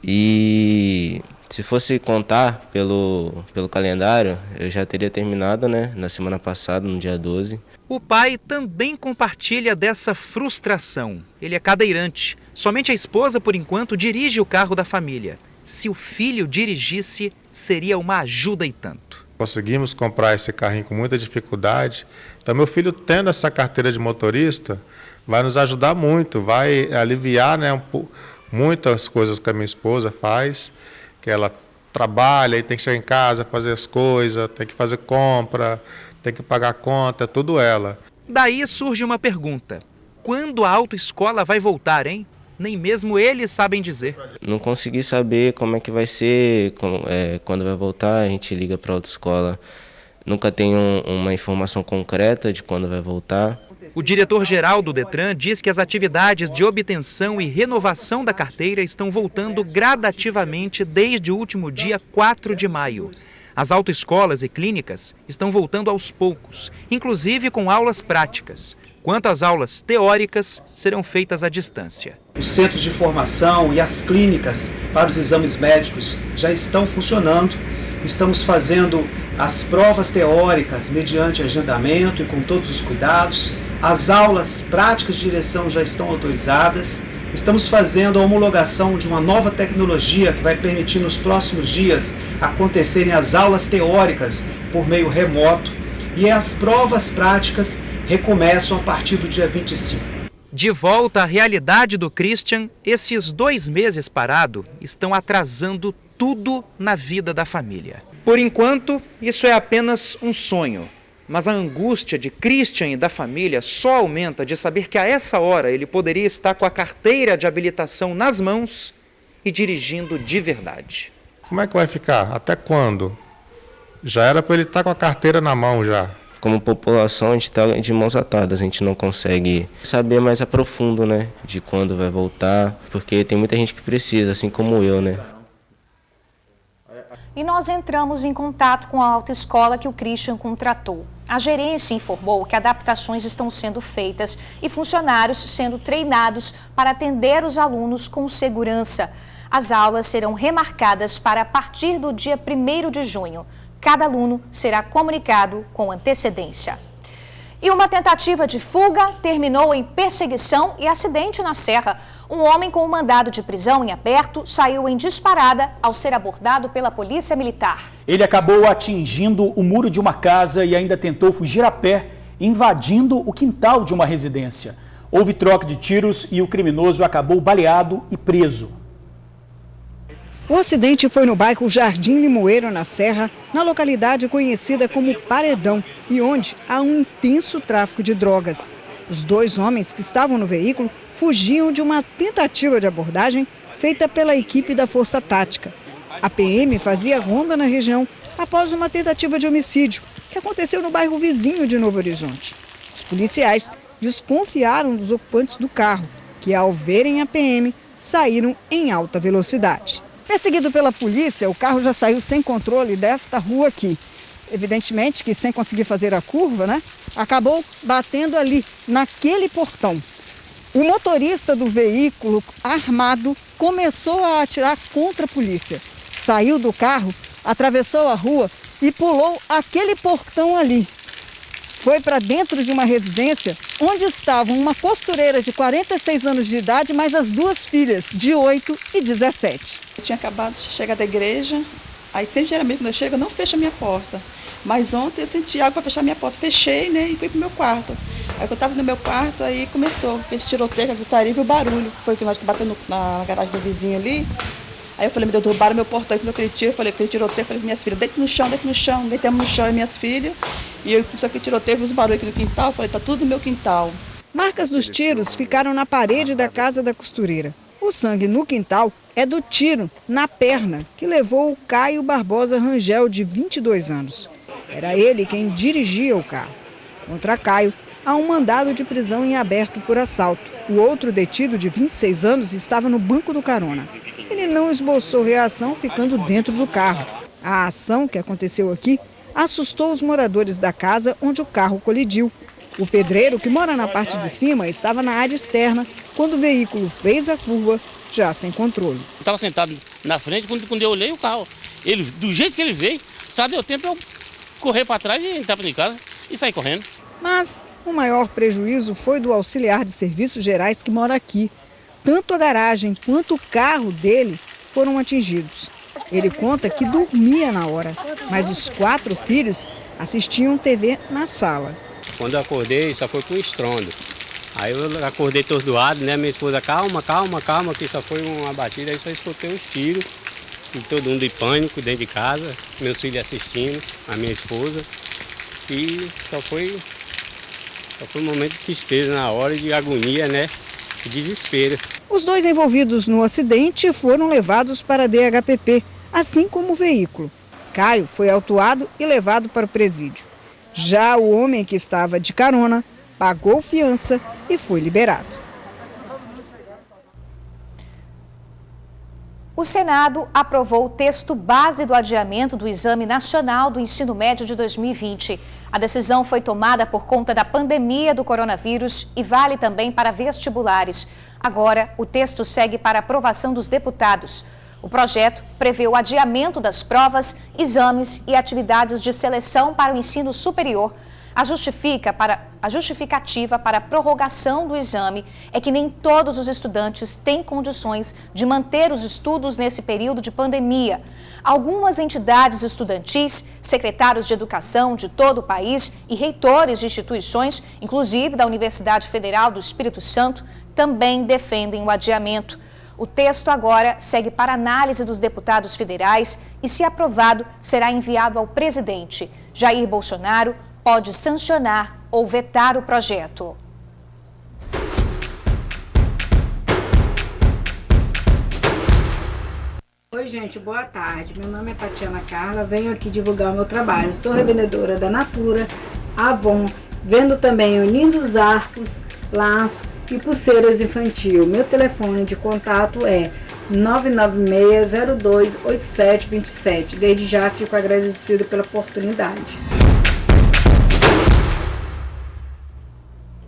[SPEAKER 13] E se fosse contar pelo calendário, eu já teria terminado, né, na semana passada, no dia 12.
[SPEAKER 12] O pai também compartilha dessa frustração. Ele é cadeirante. Somente a esposa, por enquanto, dirige o carro da família. Se o filho dirigisse, seria uma ajuda e tanto.
[SPEAKER 14] Conseguimos comprar esse carrinho com muita dificuldade. Então, meu filho tendo essa carteira de motorista, vai nos ajudar muito, vai aliviar, né, muitas coisas que a minha esposa faz, que ela trabalha e tem que chegar em casa, fazer as coisas, tem que fazer compra, tem que pagar conta, tudo ela.
[SPEAKER 12] Daí surge uma pergunta: quando a autoescola vai voltar, hein? Nem mesmo eles sabem dizer.
[SPEAKER 13] Não consegui saber como é que vai ser, quando vai voltar, a gente liga para a autoescola. Nunca tem uma informação concreta de quando vai voltar.
[SPEAKER 12] O diretor-geral do Detran diz que as atividades de obtenção e renovação da carteira estão voltando gradativamente desde o último dia 4 de maio. As autoescolas e clínicas estão voltando aos poucos, inclusive com aulas práticas. Quanto às aulas teóricas, serão feitas à distância.
[SPEAKER 15] Os centros de formação e as clínicas para os exames médicos já estão funcionando. Estamos fazendo as provas teóricas mediante agendamento e com todos os cuidados. As aulas práticas de direção já estão autorizadas. Estamos fazendo a homologação de uma nova tecnologia que vai permitir nos próximos dias acontecerem as aulas teóricas por meio remoto. E as provas práticas recomeçam a partir do dia 25.
[SPEAKER 12] De volta à realidade do Christian, esses 2 meses parado estão atrasando tudo na vida da família. Por enquanto, isso é apenas um sonho. Mas a angústia de Christian e da família só aumenta de saber que a essa hora ele poderia estar com a carteira de habilitação nas mãos e dirigindo de verdade.
[SPEAKER 14] Como é que vai ficar? Até quando? Já era para ele estar com a carteira na mão já.
[SPEAKER 13] Como população, a gente está de mãos atadas, a gente não consegue saber mais a profundo, né, de quando vai voltar, porque tem muita gente que precisa, assim como eu, né.
[SPEAKER 1] E nós entramos em contato com a autoescola que o Christian contratou. A gerência informou que adaptações estão sendo feitas e funcionários sendo treinados para atender os alunos com segurança. As aulas serão remarcadas para a partir do dia 1º de junho. Cada aluno será comunicado com antecedência. E uma tentativa de fuga terminou em perseguição e acidente na Serra. Um homem com um mandado de prisão em aberto saiu em disparada ao ser abordado pela polícia militar.
[SPEAKER 2] Ele acabou atingindo o muro de uma casa e ainda tentou fugir a pé, invadindo o quintal de uma residência. Houve troca de tiros e o criminoso acabou baleado e preso.
[SPEAKER 16] O acidente foi no bairro Jardim Limoeiro, na Serra, na localidade conhecida como Paredão, e onde há um intenso tráfico de drogas. Os 2 homens que estavam no veículo fugiam de uma tentativa de abordagem feita pela equipe da Força Tática. A PM fazia ronda na região após uma tentativa de homicídio que aconteceu no bairro vizinho de Novo Horizonte. Os policiais desconfiaram dos ocupantes do carro, que ao verem a PM, saíram em alta velocidade. Perseguido pela polícia, o carro já saiu sem controle desta rua aqui. Evidentemente que sem conseguir fazer a curva, né? Acabou batendo ali, naquele portão. O motorista do veículo armado começou a atirar contra a polícia. Saiu do carro, atravessou a rua e pulou aquele portão ali. Foi para dentro de uma residência onde estavam uma costureira de 46 anos de idade, mais as 2 filhas, de 8 e 17.
[SPEAKER 17] Eu tinha acabado de chegar da igreja, aí sempre geralmente quando eu chego eu não fecho a minha porta. Mas ontem eu senti algo para fechar a minha porta, fechei, né, e fui pro meu quarto. Aí quando eu estava no meu quarto, aí começou esse tiroteio, a gritaria e o barulho, que foi que nós batemos na garagem do vizinho ali. Aí eu falei, meu Deus, derrubaram meu portão, quando aquele tiro, eu falei, aquele tiroteio, eu falei, minhas filhas, deita no chão, deitamos no chão, e minhas filhas. E eu, com aquele tiroteio, fiz barulho aqui no quintal, eu falei, tá tudo no meu quintal.
[SPEAKER 16] Marcas dos tiros ficaram na parede da casa da costureira. O sangue no quintal é do tiro na perna que levou o Caio Barbosa Rangel, de 22 anos. Era ele quem dirigia o carro. Contra Caio, há um mandado de prisão em aberto por assalto. O outro detido, de 26 anos, estava no banco do carona. Ele não esboçou reação, ficando dentro do carro. A ação que aconteceu aqui assustou os moradores da casa onde o carro colidiu. O pedreiro, que mora na parte de cima, estava na área externa quando o veículo fez a curva, já sem controle.
[SPEAKER 18] Eu estava sentado na frente, quando eu olhei o carro, ele, do jeito que ele veio, só deu tempo eu correr para trás e entrar para casa e sair correndo.
[SPEAKER 16] Mas o maior prejuízo foi do auxiliar de serviços gerais que mora aqui. Tanto a garagem quanto o carro dele foram atingidos. Ele conta que dormia na hora, mas os 4 filhos assistiam TV na sala.
[SPEAKER 19] Quando eu acordei, só foi com estrondo. Aí eu acordei atordoado, né? Minha esposa, calma, que só foi uma batida. Aí só escutei uns tiros, e todo mundo em pânico dentro de casa, meus filhos assistindo, a minha esposa. E só foi um momento de tristeza na hora, de agonia, né? De desespero.
[SPEAKER 16] Os 2 envolvidos no acidente foram levados para a DHPP, assim como o veículo. Caio foi autuado e levado para o presídio. Já o homem que estava de carona pagou fiança e foi liberado.
[SPEAKER 1] O Senado aprovou o texto base do adiamento do Exame Nacional do Ensino Médio de 2020. A decisão foi tomada por conta da pandemia do coronavírus e vale também para vestibulares. Agora, o texto segue para aprovação dos deputados. O projeto prevê o adiamento das provas, exames e atividades de seleção para o ensino superior. A justificativa para a prorrogação do exame é que nem todos os estudantes têm condições de manter os estudos nesse período de pandemia. Algumas entidades estudantis, secretários de educação de todo o país e reitores de instituições, inclusive da Universidade Federal do Espírito Santo, também defendem o adiamento. O texto agora segue para análise dos deputados federais e, se aprovado, será enviado ao presidente. Jair Bolsonaro pode sancionar ou vetar o projeto.
[SPEAKER 20] Oi, gente, boa tarde. Meu nome é Tatiana Carla, venho aqui divulgar o meu trabalho. Sou revendedora da Natura, Avon, vendo também lindos arcos, laço e pulseiras infantil. Meu telefone de contato é 996-02-8727. Desde já fico agradecida pela oportunidade.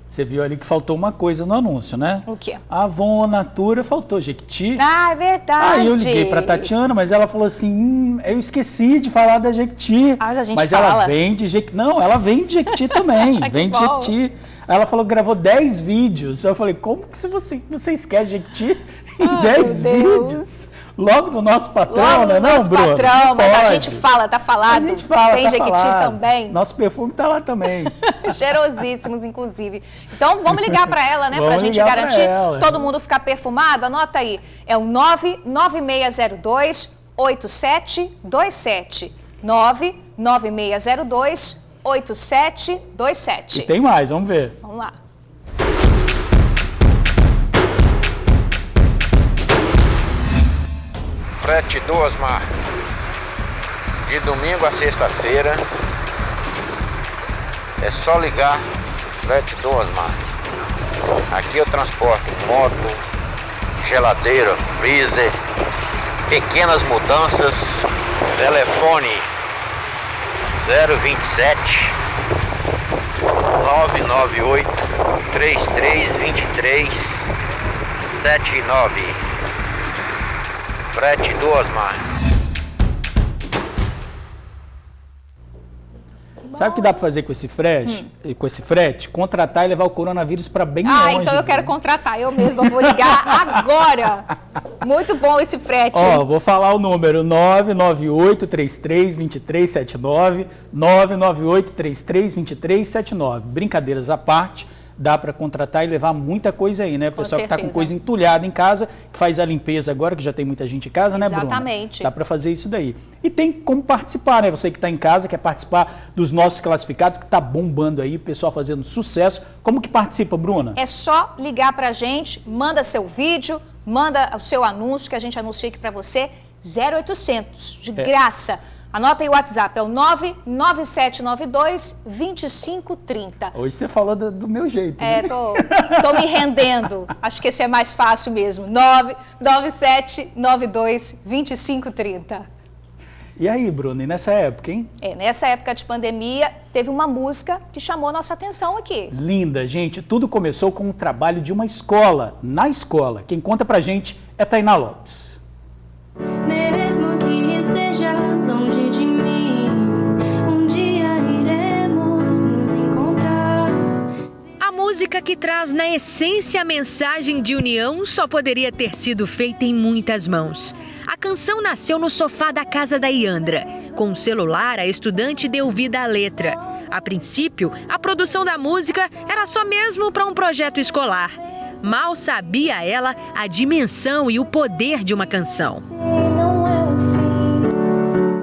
[SPEAKER 2] Você viu ali que faltou uma coisa no anúncio, né?
[SPEAKER 1] O quê?
[SPEAKER 2] Avon, Natura, faltou Jequiti.
[SPEAKER 1] Ah, é verdade.
[SPEAKER 2] Aí eu liguei pra Tatiana, mas ela falou assim, eu esqueci de falar da Jequiti.
[SPEAKER 1] Mas a gente
[SPEAKER 2] mas
[SPEAKER 1] fala.
[SPEAKER 2] Ela vende Jequiti. Não, ela vende Jequiti também. Vende Jequiti. Aí ela falou que gravou 10 vídeos. Eu falei, como que você esquece Jequiti em 10 vídeos? Logo do nosso patrão,
[SPEAKER 1] Logo
[SPEAKER 2] né?
[SPEAKER 1] do nosso
[SPEAKER 2] Bruno?
[SPEAKER 1] patrão, mas
[SPEAKER 2] Pode.
[SPEAKER 1] a gente fala, tá falado.
[SPEAKER 2] A gente fala,
[SPEAKER 1] tem
[SPEAKER 2] tá
[SPEAKER 1] Jequiti
[SPEAKER 2] falado.
[SPEAKER 1] também.
[SPEAKER 2] Nosso perfume tá lá também.
[SPEAKER 1] Cheirosíssimos, inclusive. Então, vamos ligar para ela, né? Pra gente
[SPEAKER 2] ligar
[SPEAKER 1] garantir
[SPEAKER 2] pra ela.
[SPEAKER 1] todo mundo ficar perfumado. Anota aí. É o 99602-8727. 99602-8727.
[SPEAKER 2] E tem mais, vamos ver.
[SPEAKER 1] Vamos lá.
[SPEAKER 21] Frete do Osmar, de domingo a sexta-feira, é só ligar, frete do Osmar. Aqui eu transporto moto, geladeira, freezer, pequenas mudanças, telefone 027 998 3323 79. Frete do Osmar.
[SPEAKER 2] Sabe o que dá pra fazer com esse frete? Contratar e levar o coronavírus para bem longe.
[SPEAKER 1] Ah, então eu quero contratar. Eu mesma vou ligar agora. Muito bom esse frete.
[SPEAKER 2] Ó, vou falar o número: 998-33-2379, 998-33-2379. Brincadeiras à parte, dá para contratar e levar muita coisa aí, né? O pessoal que está com coisa entulhada em casa, que faz a limpeza agora, que já tem muita gente em casa, né, Bruna?
[SPEAKER 1] Exatamente.
[SPEAKER 2] Dá para fazer isso daí. E tem como participar, né? Você que está em casa, quer participar dos nossos classificados, que está bombando aí, o pessoal fazendo sucesso. Como que participa, Bruna?
[SPEAKER 1] É só ligar pra gente, manda seu vídeo, manda o seu anúncio, que a gente anuncia aqui pra você, 0800, de graça. Anota aí o WhatsApp, é o 99792-2530.
[SPEAKER 2] Hoje você falou do meu jeito.
[SPEAKER 1] É,
[SPEAKER 2] né?
[SPEAKER 1] tô me rendendo. Acho que esse é mais fácil mesmo. 99792-2530.
[SPEAKER 2] E aí, Bruno, e nessa época, hein?
[SPEAKER 1] Nessa época de pandemia, teve uma música que chamou a nossa atenção aqui.
[SPEAKER 2] Linda, gente. Tudo começou com um trabalho de uma escola, na escola. Quem conta pra gente é Tainá Lopes.
[SPEAKER 3] Mesmo que esteja longe de mim, um dia iremos nos encontrar.
[SPEAKER 4] A música que traz na essência a mensagem de união só poderia ter sido feita em muitas mãos. A canção nasceu no sofá da casa da Iandra. Com o celular, a estudante deu vida à letra. A princípio, a produção da música era só mesmo para um projeto escolar. Mal sabia ela a dimensão e o poder de uma canção.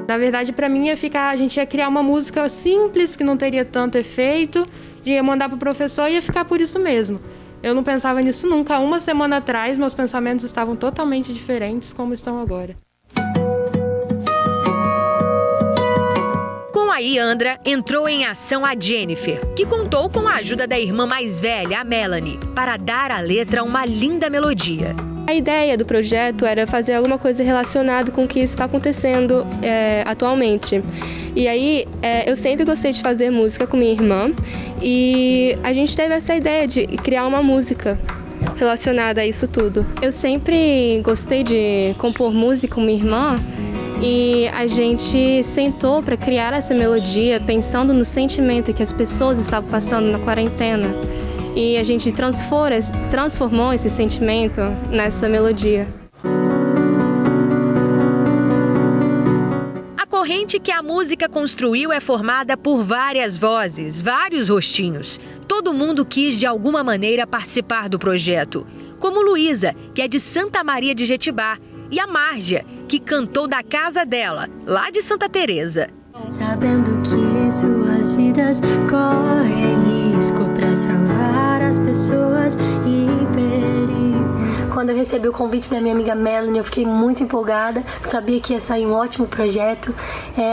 [SPEAKER 22] Na verdade, para mim, a gente ia criar uma música simples, que não teria tanto efeito, ia mandar para o professor e ia ficar por isso mesmo. Eu não pensava nisso nunca. Uma semana atrás, meus pensamentos estavam totalmente diferentes como estão agora.
[SPEAKER 4] Com a Iandra, entrou em ação a Jennifer, que contou com a ajuda da irmã mais velha, a Melanie, para dar à letra uma linda melodia.
[SPEAKER 23] A ideia do projeto era fazer alguma coisa relacionada com o que está acontecendo atualmente. E aí, eu sempre gostei de fazer música com minha irmã e a gente teve essa ideia de criar uma música relacionada a isso tudo. Eu sempre gostei de compor música com minha irmã e a gente sentou para criar essa melodia pensando no sentimento que as pessoas estavam passando na quarentena. E a gente transformou esse sentimento nessa melodia.
[SPEAKER 4] A corrente que a música construiu é formada por várias vozes, vários rostinhos. Todo mundo quis de alguma maneira participar do projeto. Como Luísa, que é de Santa Maria de Jetibá, e a Márgia, que cantou da casa dela, lá de Santa Teresa.
[SPEAKER 3] Sabendo que suas vidas correm risco pra salvar as pessoas em perigo. quando eu recebi o convite da minha amiga Melanie, eu fiquei muito empolgada, sabia que ia sair um ótimo projeto.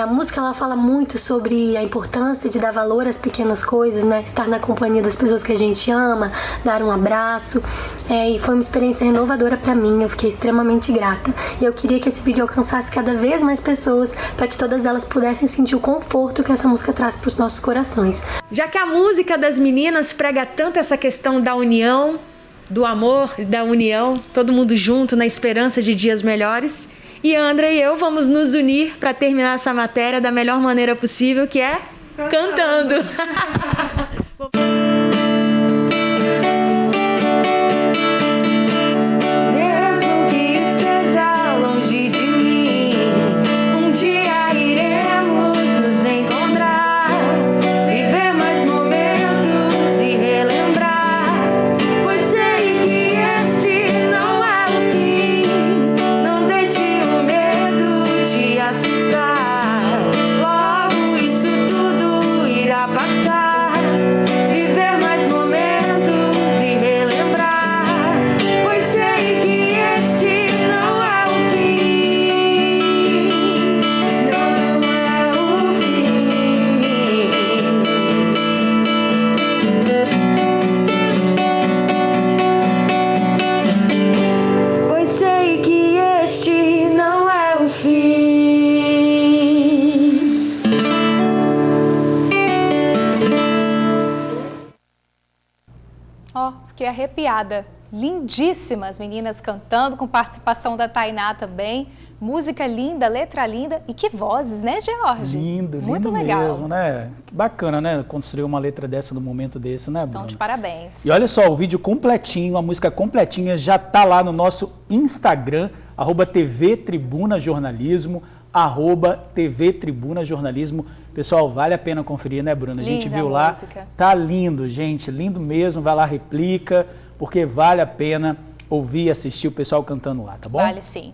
[SPEAKER 3] A música ela fala muito sobre a importância de dar valor às pequenas coisas, né? Estar na companhia das pessoas que a gente ama, dar um abraço. E foi uma experiência renovadora para mim, eu fiquei extremamente grata. E eu queria que esse vídeo alcançasse cada vez mais pessoas, para que todas elas pudessem sentir o conforto que essa música traz para os nossos corações.
[SPEAKER 4] Já que a música das meninas prega tanto essa questão da união, do amor, da união, todo mundo junto na esperança de dias melhores, e Andra e eu vamos nos unir para terminar essa matéria da melhor maneira possível, que é cantando.
[SPEAKER 3] Mesmo que esteja longe de mim, um dia iremos nos encontrar, viver mais momentos e relembrar, pois sei que este não é o fim. Não deixe o medo te assustar, logo isso tudo irá passar. Viver mais momentos e relembrar, pois sei que este não é o fim. Não é o fim. Pois sei que este não é o fim.
[SPEAKER 1] Ó, fiquei arrepiada. Lindíssimas as meninas cantando, com participação da Tainá também. Música linda, letra linda e que vozes, né, George?
[SPEAKER 2] Lindo,
[SPEAKER 1] muito
[SPEAKER 2] lindo
[SPEAKER 1] legal
[SPEAKER 2] mesmo, né? Que bacana, né? Construir uma letra dessa no momento desse, né, Bruno?
[SPEAKER 1] Então, de parabéns.
[SPEAKER 2] E olha só, o vídeo completinho, a música completinha já tá lá no nosso Instagram, @TV Tribuna Jornalismo, @TV Tribuna Jornalismo. Pessoal, vale a pena conferir, né, Bruna? A gente
[SPEAKER 1] Linda
[SPEAKER 2] viu
[SPEAKER 1] a
[SPEAKER 2] lá,
[SPEAKER 1] música.
[SPEAKER 2] tá lindo, gente, lindo mesmo. Vai lá, replica, porque vale a pena ouvir e assistir o pessoal cantando lá, tá bom?
[SPEAKER 1] Vale sim.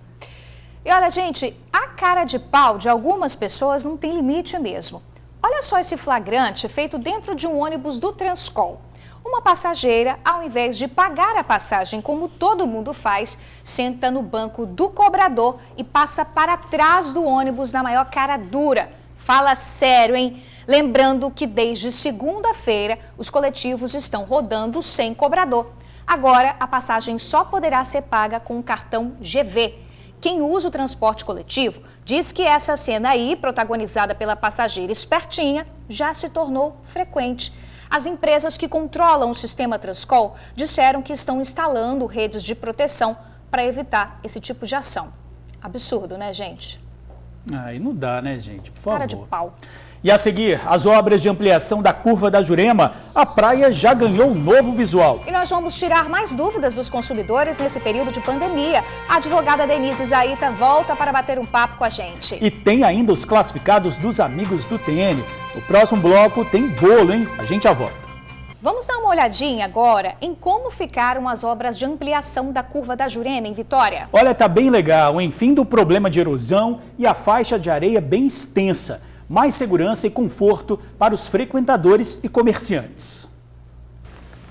[SPEAKER 1] E olha, gente, a cara de pau de algumas pessoas não tem limite mesmo. Olha só esse flagrante feito dentro de um ônibus do Transcol. Uma passageira, ao invés de pagar a passagem como todo mundo faz, senta no banco do cobrador e passa para trás do ônibus na maior cara dura. Fala sério, hein? Lembrando que desde segunda-feira os coletivos estão rodando sem cobrador. Agora a passagem só poderá ser paga com o cartão GV. Quem usa o transporte coletivo diz que essa cena aí, protagonizada pela passageira espertinha, já se tornou frequente. As empresas que controlam o sistema Transcol disseram que estão instalando redes de proteção para evitar esse tipo de ação. Absurdo, né, gente?
[SPEAKER 2] Aí não dá, né, gente? Por favor.
[SPEAKER 1] Cara de pau.
[SPEAKER 2] E a seguir, as obras de ampliação da curva da Jurema, a praia já ganhou um novo visual.
[SPEAKER 1] E nós vamos tirar mais dúvidas dos consumidores nesse período de pandemia. A advogada Denise Zaita volta para bater um papo com a gente.
[SPEAKER 2] E tem ainda os classificados dos amigos do TN. No próximo bloco tem bolo, hein? A gente já volta.
[SPEAKER 1] Vamos dar uma olhadinha agora em como ficaram as obras de ampliação da curva da Jurema em Vitória.
[SPEAKER 2] Olha, tá bem legal, hein? Fim do problema de erosão e a faixa de areia bem extensa. Mais segurança e conforto para os frequentadores e comerciantes.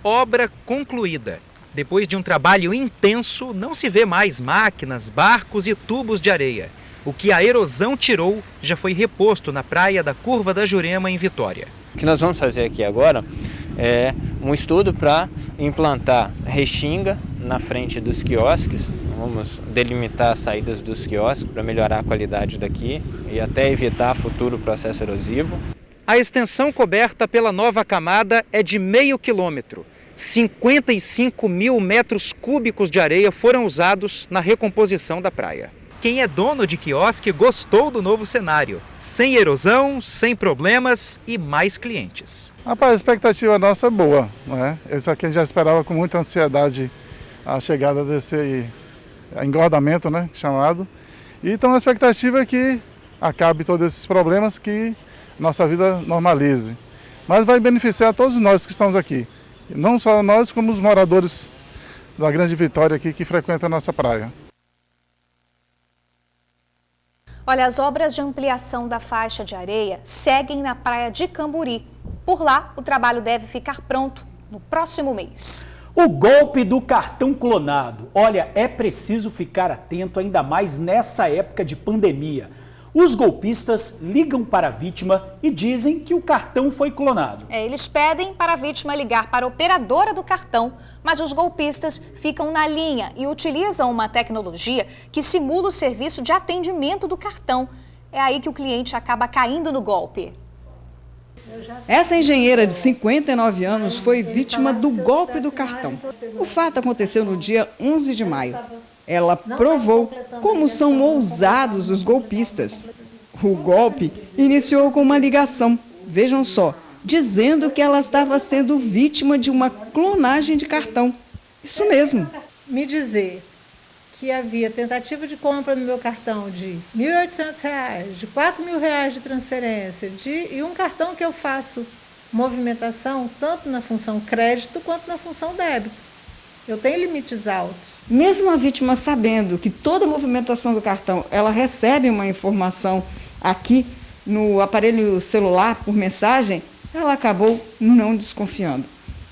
[SPEAKER 12] Obra concluída. Depois de um trabalho intenso, não se vê mais máquinas, barcos e tubos de areia. O que a erosão tirou já foi reposto na praia da Curva da Jurema, em Vitória.
[SPEAKER 5] O que nós vamos fazer aqui agora é um estudo para implantar restinga na frente dos quiosques. Vamos delimitar as saídas dos quiosques para melhorar a qualidade daqui e até evitar futuro processo erosivo.
[SPEAKER 12] A extensão coberta pela nova camada é de meio quilômetro. 55 mil metros cúbicos de areia foram usados na recomposição da praia. Quem é dono de quiosque gostou do novo cenário. Sem erosão, sem problemas e mais clientes.
[SPEAKER 6] Rapaz, a expectativa nossa é boa, né? Isso aqui a gente já esperava com muita ansiedade a chegada desse engordamento, né, chamado. E então a expectativa é que acabe todos esses problemas, que nossa vida normalize. Mas vai beneficiar todos nós que estamos aqui. Não só nós, como os moradores da Grande Vitória aqui que frequentam a nossa praia.
[SPEAKER 1] Olha, as obras de ampliação da faixa de areia seguem na praia de Camburi. Por lá, o trabalho deve ficar pronto no próximo mês.
[SPEAKER 2] O golpe do cartão clonado. Olha, é preciso ficar atento, ainda mais nessa época de pandemia. Os golpistas ligam para a vítima e dizem que o cartão foi clonado.
[SPEAKER 1] Eles pedem para a vítima ligar para a operadora do cartão, mas os golpistas ficam na linha e utilizam uma tecnologia que simula o serviço de atendimento do cartão. É aí que o cliente acaba caindo no golpe.
[SPEAKER 16] Essa engenheira de 59 anos foi vítima do golpe do cartão. O fato aconteceu no dia 11 de maio. Ela provou como são ousados os golpistas. O golpe iniciou com uma ligação, vejam só, dizendo que ela estava sendo vítima de uma clonagem de cartão. Isso mesmo.
[SPEAKER 7] Me dizer que havia tentativa de compra no meu cartão de R$ 1.800, de R$ 4.000 de transferência, e um cartão que eu faço movimentação tanto na função crédito quanto na função débito. Eu tenho limites altos.
[SPEAKER 16] Mesmo a vítima sabendo que toda a movimentação do cartão, ela recebe uma informação aqui no aparelho celular por mensagem, ela acabou não desconfiando.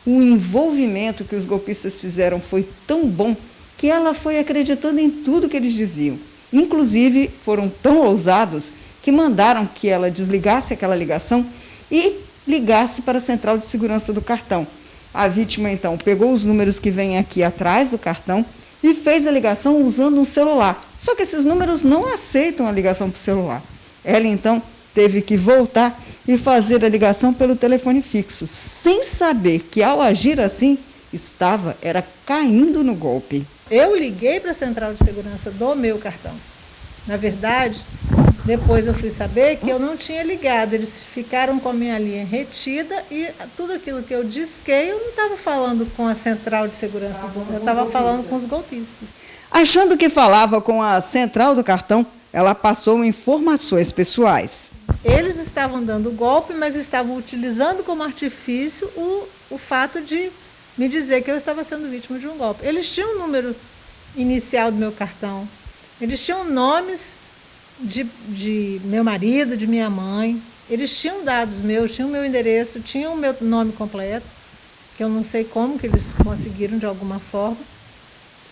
[SPEAKER 16] O envolvimento que os golpistas fizeram foi tão bom que ela foi acreditando em tudo que eles diziam. Inclusive, foram tão ousados que mandaram que ela desligasse aquela ligação e ligasse para a central de segurança do cartão. A vítima, então, pegou os números que vêm aqui atrás do cartão e fez a ligação usando um celular. Só que esses números não aceitam a ligação por celular. Ela, então, teve que voltar e fazer a ligação pelo telefone fixo, sem saber que, ao agir assim, era caindo no golpe.
[SPEAKER 7] Eu liguei para a central de segurança do meu cartão. Na verdade, depois eu fui saber que eu não tinha ligado. Eles ficaram com a minha linha retida e tudo aquilo que eu disquei, eu não estava falando com a central de segurança, eu estava falando com os golpistas.
[SPEAKER 16] Achando que falava com a central do cartão, ela passou informações pessoais.
[SPEAKER 7] Eles estavam dando golpe, mas estavam utilizando como artifício o fato de me dizer que eu estava sendo vítima de um golpe. Eles tinham o número inicial do meu cartão, eles tinham nomes de meu marido, de minha mãe, eles tinham dados meus, tinham o meu endereço, tinham o meu nome completo, que eu não sei como que eles conseguiram de alguma forma,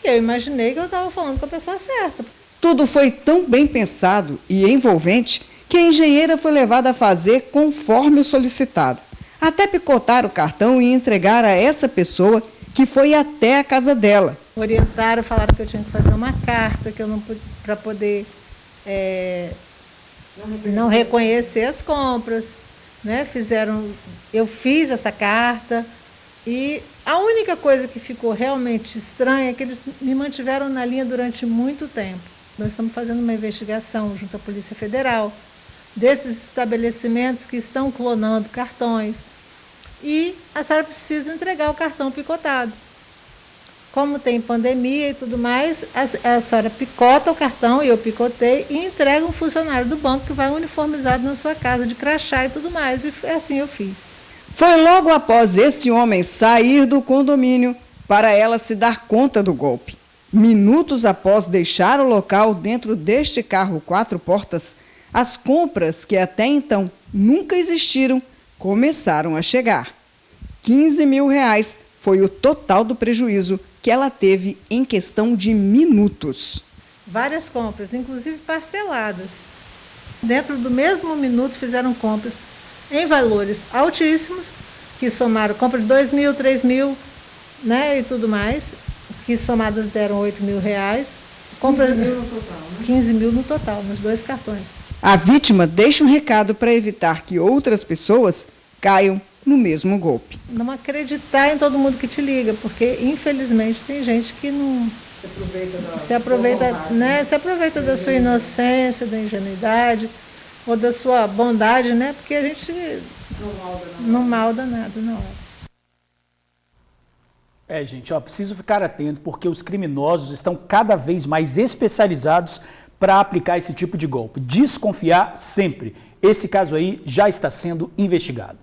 [SPEAKER 7] e eu imaginei que eu estava falando com a pessoa certa.
[SPEAKER 16] Tudo foi tão bem pensado e envolvente que a engenheira foi levada a fazer conforme o solicitado. Até picotar o cartão e entregar a essa pessoa que foi até a casa dela.
[SPEAKER 7] Orientaram, falaram que eu tinha que fazer uma carta, que eu não para poder não reconhecer as compras, né? Eu fiz essa carta e a única coisa que ficou realmente estranha é que eles me mantiveram na linha durante muito tempo. Nós estamos fazendo uma investigação junto à Polícia Federal desses estabelecimentos que estão clonando cartões e a senhora precisa entregar o cartão picotado. Como tem pandemia e tudo mais, a senhora picota o cartão, e eu picotei, e entrega um funcionário do banco que vai uniformizado na sua casa, de crachá e tudo mais, e assim eu fiz.
[SPEAKER 16] Foi logo após esse homem sair do condomínio para ela se dar conta do golpe. Minutos após deixar o local dentro deste carro 4 portas, as compras que até então nunca existiram começaram a chegar. R$15 mil foi o total do prejuízo que ela teve em questão de minutos.
[SPEAKER 7] Várias compras, inclusive parceladas. Dentro do mesmo minuto fizeram compras em valores altíssimos, que somaram compras de R$2.000, R$3.000, né, e tudo mais, que somadas deram R$8 mil. Compras R$15 mil no total, nos 2 cartões.
[SPEAKER 16] A vítima deixa um recado para evitar que outras pessoas caiam no mesmo golpe.
[SPEAKER 7] Não acreditar em todo mundo que te liga, porque infelizmente tem gente que não se aproveita da sua inocência, da ingenuidade ou da sua bondade, né? Porque a gente não malda nada na hora.
[SPEAKER 2] Gente, preciso ficar atento porque os criminosos estão cada vez mais especializados para aplicar esse tipo de golpe. Desconfiar sempre. Esse caso aí já está sendo investigado.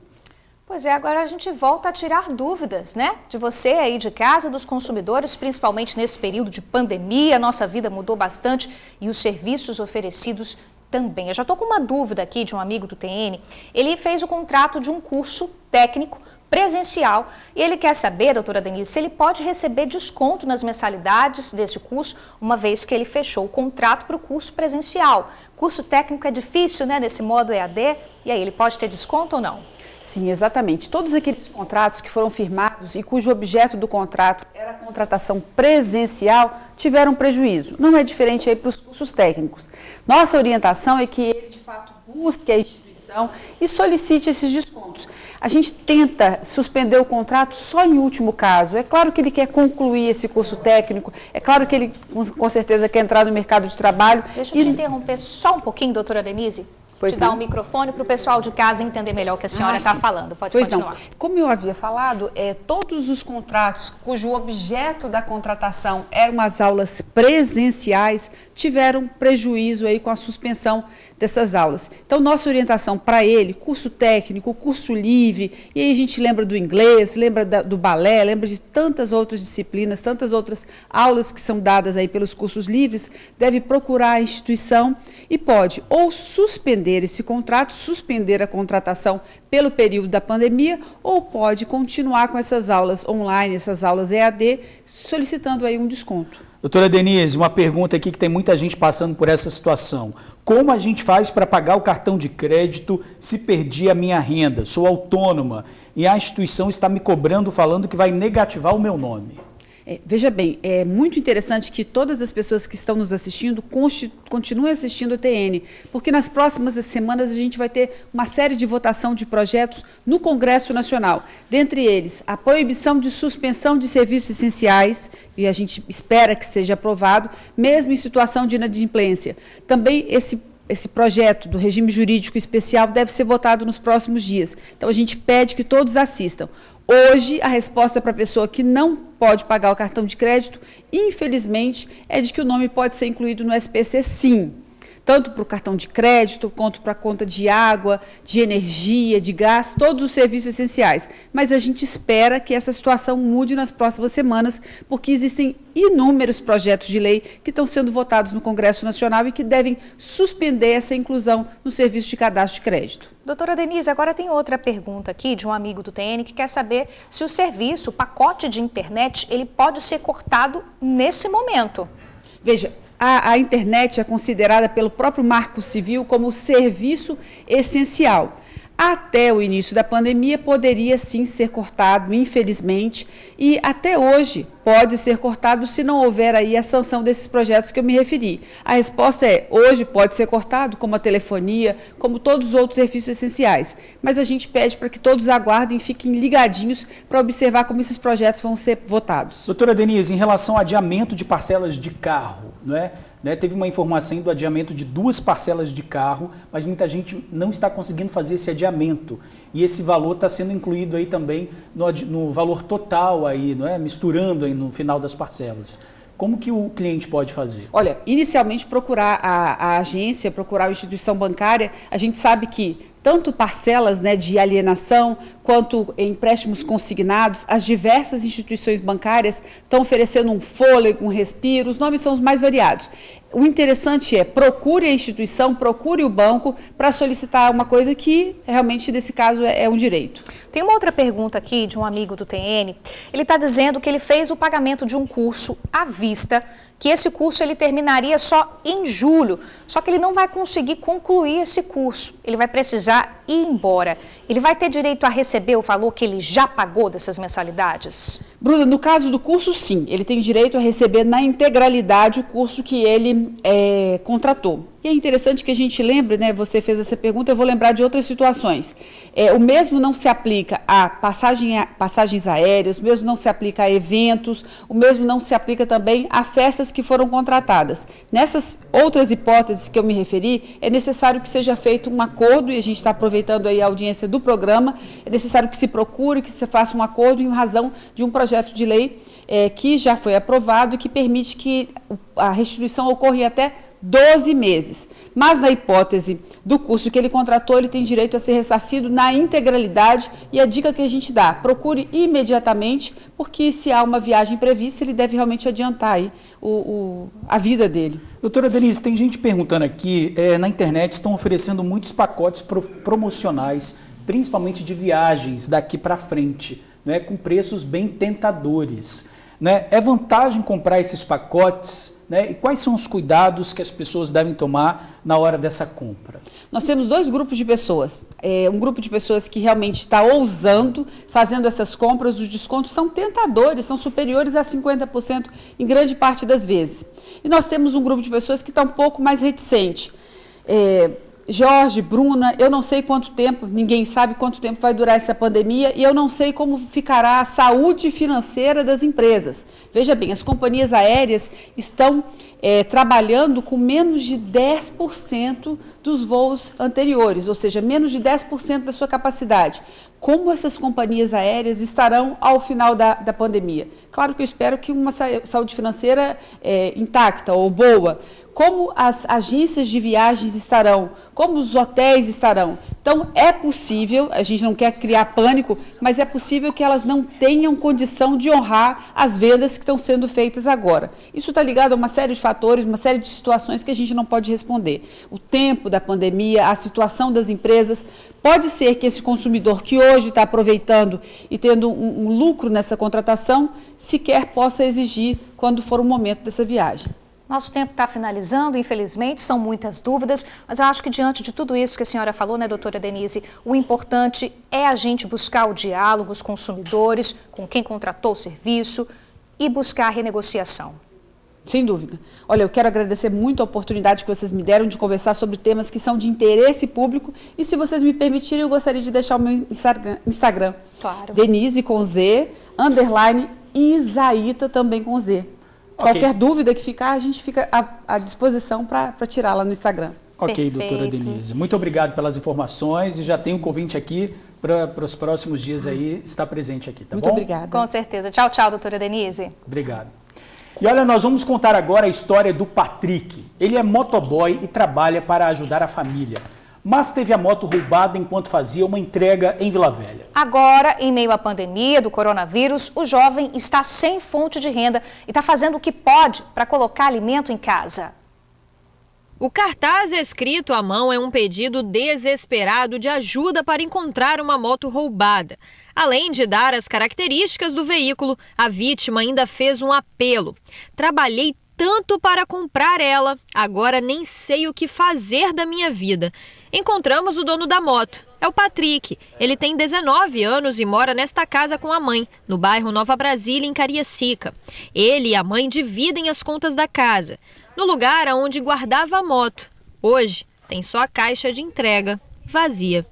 [SPEAKER 1] Pois é, agora a gente volta a tirar dúvidas, né? De você aí de casa, dos consumidores, principalmente nesse período de pandemia. Nossa vida mudou bastante e os serviços oferecidos também. Eu já estou com uma dúvida aqui de um amigo do TN. Ele fez o contrato de um curso técnico presencial e ele quer saber, doutora Denise, se ele pode receber desconto nas mensalidades desse curso, uma vez que ele fechou o contrato para o curso presencial. Curso técnico é difícil, né, nesse modo EAD, e aí ele pode ter desconto ou não?
[SPEAKER 11] Sim, exatamente. Todos aqueles contratos que foram firmados e cujo objeto do contrato era a contratação presencial tiveram prejuízo. Não é diferente aí para os cursos técnicos. Nossa orientação é que ele, de fato, busque a instituição e solicite esses descontos. A gente tenta suspender o contrato só em último caso. É claro que ele quer concluir esse curso técnico, é claro que ele com certeza quer entrar no mercado de trabalho.
[SPEAKER 1] Deixa eu te interromper só um pouquinho, doutora Denise. Te dar um microfone para o pessoal de casa entender melhor o que a senhora está falando. Pode continuar.
[SPEAKER 11] Não. Como eu havia falado, todos os contratos cujo objeto da contratação eram as aulas presenciais tiveram prejuízo aí com a suspensão dessas aulas. Então, nossa orientação para ele, curso técnico, curso livre, e aí a gente lembra do inglês, lembra do balé, lembra de tantas outras disciplinas, tantas outras aulas que são dadas aí pelos cursos livres, deve procurar a instituição e pode ou suspender esse contrato, suspender a contratação pelo período da pandemia, ou pode continuar com essas aulas online, essas aulas EAD, solicitando aí um desconto.
[SPEAKER 2] Doutora Denise, uma pergunta aqui que tem muita gente passando por essa situação. Como a gente faz para pagar o cartão de crédito se perdi a minha renda? Sou autônoma e a instituição está me cobrando falando que vai negativar o meu nome.
[SPEAKER 11] Veja bem, é muito interessante que todas as pessoas que estão nos assistindo continuem assistindo a TN, porque nas próximas semanas a gente vai ter uma série de votação de projetos no Congresso Nacional. Dentre eles, a proibição de suspensão de serviços essenciais, e a gente espera que seja aprovado, mesmo em situação de inadimplência. Também esse projeto do regime jurídico especial deve ser votado nos próximos dias. Então, a gente pede que todos assistam. Hoje, a resposta para a pessoa que não pode pagar o cartão de crédito, infelizmente, é de que o nome pode ser incluído no SPC, sim. Tanto para o cartão de crédito, quanto para a conta de água, de energia, de gás, todos os serviços essenciais. Mas a gente espera que essa situação mude nas próximas semanas, porque existem inúmeros projetos de lei que estão sendo votados no Congresso Nacional e que devem suspender essa inclusão no serviço de cadastro de crédito.
[SPEAKER 1] Doutora Denise, agora tem outra pergunta aqui de um amigo do TN que quer saber se o serviço, o pacote de internet, ele pode ser cortado nesse momento.
[SPEAKER 11] Veja, a internet é considerada pelo próprio Marco Civil como serviço essencial. Até o início da pandemia poderia sim ser cortado, infelizmente, e até hoje pode ser cortado se não houver aí a sanção desses projetos que eu me referi. A resposta é, hoje pode ser cortado, como a telefonia, como todos os outros serviços essenciais, mas a gente pede para que todos aguardem e fiquem ligadinhos para observar como esses projetos vão ser votados.
[SPEAKER 2] Doutora Denise, em relação ao adiamento de parcelas de carro, não é? Teve uma informação do adiamento de 2 parcelas de carro, mas muita gente não está conseguindo fazer esse adiamento. E esse valor está sendo incluído aí também no valor total, aí, não é? Misturando aí no final das parcelas. Como que o cliente pode fazer?
[SPEAKER 11] Olha, inicialmente procurar a agência, procurar a instituição bancária. A gente sabe que tanto parcelas, né, de alienação, quanto empréstimos consignados, as diversas instituições bancárias estão oferecendo um fôlego, um respiro, os nomes são os mais variados. O interessante é, procure a instituição, procure o banco para solicitar uma coisa que realmente, nesse caso, é um direito.
[SPEAKER 1] Tem uma outra pergunta aqui de um amigo do TN. Ele está dizendo que ele fez o pagamento de um curso à vista, que esse curso ele terminaria só em julho, só que ele não vai conseguir concluir esse curso, ele vai precisar ir embora. Ele vai ter direito a receber o valor que ele já pagou dessas mensalidades?
[SPEAKER 11] Bruna, no caso do curso, sim, ele tem direito a receber na integralidade o curso que ele contratou. E é interessante que a gente lembre, né, você fez essa pergunta, eu vou lembrar de outras situações. O mesmo não se aplica a passagens aéreas, o mesmo não se aplica a eventos, o mesmo não se aplica também a festas que foram contratadas. Nessas outras hipóteses que eu me referi, é necessário que seja feito um acordo, e a gente está aproveitando aí a audiência do programa, é necessário que se procure, que se faça um acordo em razão de um projeto de lei que já foi aprovado e que permite que a restituição ocorra em até 12 meses. Mas na hipótese do curso que ele contratou, ele tem direito a ser ressarcido na integralidade, e a dica que a gente dá, procure imediatamente, porque se há uma viagem prevista, ele deve realmente adiantar aí a vida dele.
[SPEAKER 2] Doutora Denise, tem gente perguntando aqui, na internet estão oferecendo muitos pacotes promocionais principalmente de viagens daqui para frente, né, com preços bem tentadores. Né? É vantagem comprar esses pacotes, né? E quais são os cuidados que as pessoas devem tomar na hora dessa compra?
[SPEAKER 11] Nós temos dois grupos de pessoas. Um grupo de pessoas que realmente está ousando, fazendo essas compras. Os descontos são tentadores, são superiores a 50% em grande parte das vezes. E nós temos um grupo de pessoas que está um pouco mais reticente. Jorge, Bruna, eu não sei quanto tempo, ninguém sabe quanto tempo vai durar essa pandemia e eu não sei como ficará a saúde financeira das empresas. Veja bem, as companhias aéreas estão trabalhando com menos de 10% dos voos anteriores, ou seja, menos de 10% da sua capacidade. Como essas companhias aéreas estarão ao final da pandemia? Claro que eu espero que uma saúde financeira intacta ou boa. Como as agências de viagens estarão, como os hotéis estarão. Então, é possível, a gente não quer criar pânico, mas é possível que elas não tenham condição de honrar as vendas que estão sendo feitas agora. Isso está ligado a uma série de fatores, uma série de situações que a gente não pode responder. O tempo da pandemia, a situação das empresas. Pode ser que esse consumidor que hoje está aproveitando e tendo um lucro nessa contratação, sequer possa exigir quando for o momento dessa viagem.
[SPEAKER 1] Nosso tempo está finalizando, infelizmente, são muitas dúvidas, mas eu acho que diante de tudo isso que a senhora falou, né, doutora Denise, o importante é a gente buscar o diálogo, os consumidores, com quem contratou o serviço e buscar a renegociação.
[SPEAKER 11] Sem dúvida. Olha, eu quero agradecer muito a oportunidade que vocês me deram de conversar sobre temas que são de interesse público e, se vocês me permitirem, eu gostaria de deixar o meu Instagram.
[SPEAKER 1] Claro.
[SPEAKER 11] Denise com Z, _ Isaíta também com Z. Okay. Qualquer dúvida que ficar, a gente fica à disposição para tirá-la no Instagram.
[SPEAKER 2] Ok,
[SPEAKER 1] Perfeito.
[SPEAKER 2] Doutora Denise. Muito obrigado pelas informações e já tem um convite aqui para os próximos dias aí estar presente aqui, tá
[SPEAKER 11] muito
[SPEAKER 2] bom?
[SPEAKER 11] Muito obrigada.
[SPEAKER 1] Com certeza. Tchau, tchau, doutora Denise.
[SPEAKER 2] Obrigado. E olha, nós vamos contar agora a história do Patrick. Ele é motoboy e trabalha para ajudar a família, mas teve a moto roubada enquanto fazia uma entrega em Vila Velha.
[SPEAKER 1] Agora, em meio à pandemia do coronavírus, o jovem está sem fonte de renda e está fazendo o que pode para colocar alimento em casa.
[SPEAKER 8] O cartaz escrito à mão é um pedido desesperado de ajuda para encontrar uma moto roubada. Além de dar as características do veículo, a vítima ainda fez um apelo. Trabalhei tanto para comprar ela, agora nem sei o que fazer da minha vida. Encontramos o dono da moto, é o Patrick. Ele tem 19 anos e mora nesta casa com a mãe, no bairro Nova Brasília, em Cariacica. Ele e a mãe dividem as contas da casa, no lugar onde guardava a moto. Hoje, tem só a caixa de entrega, vazia.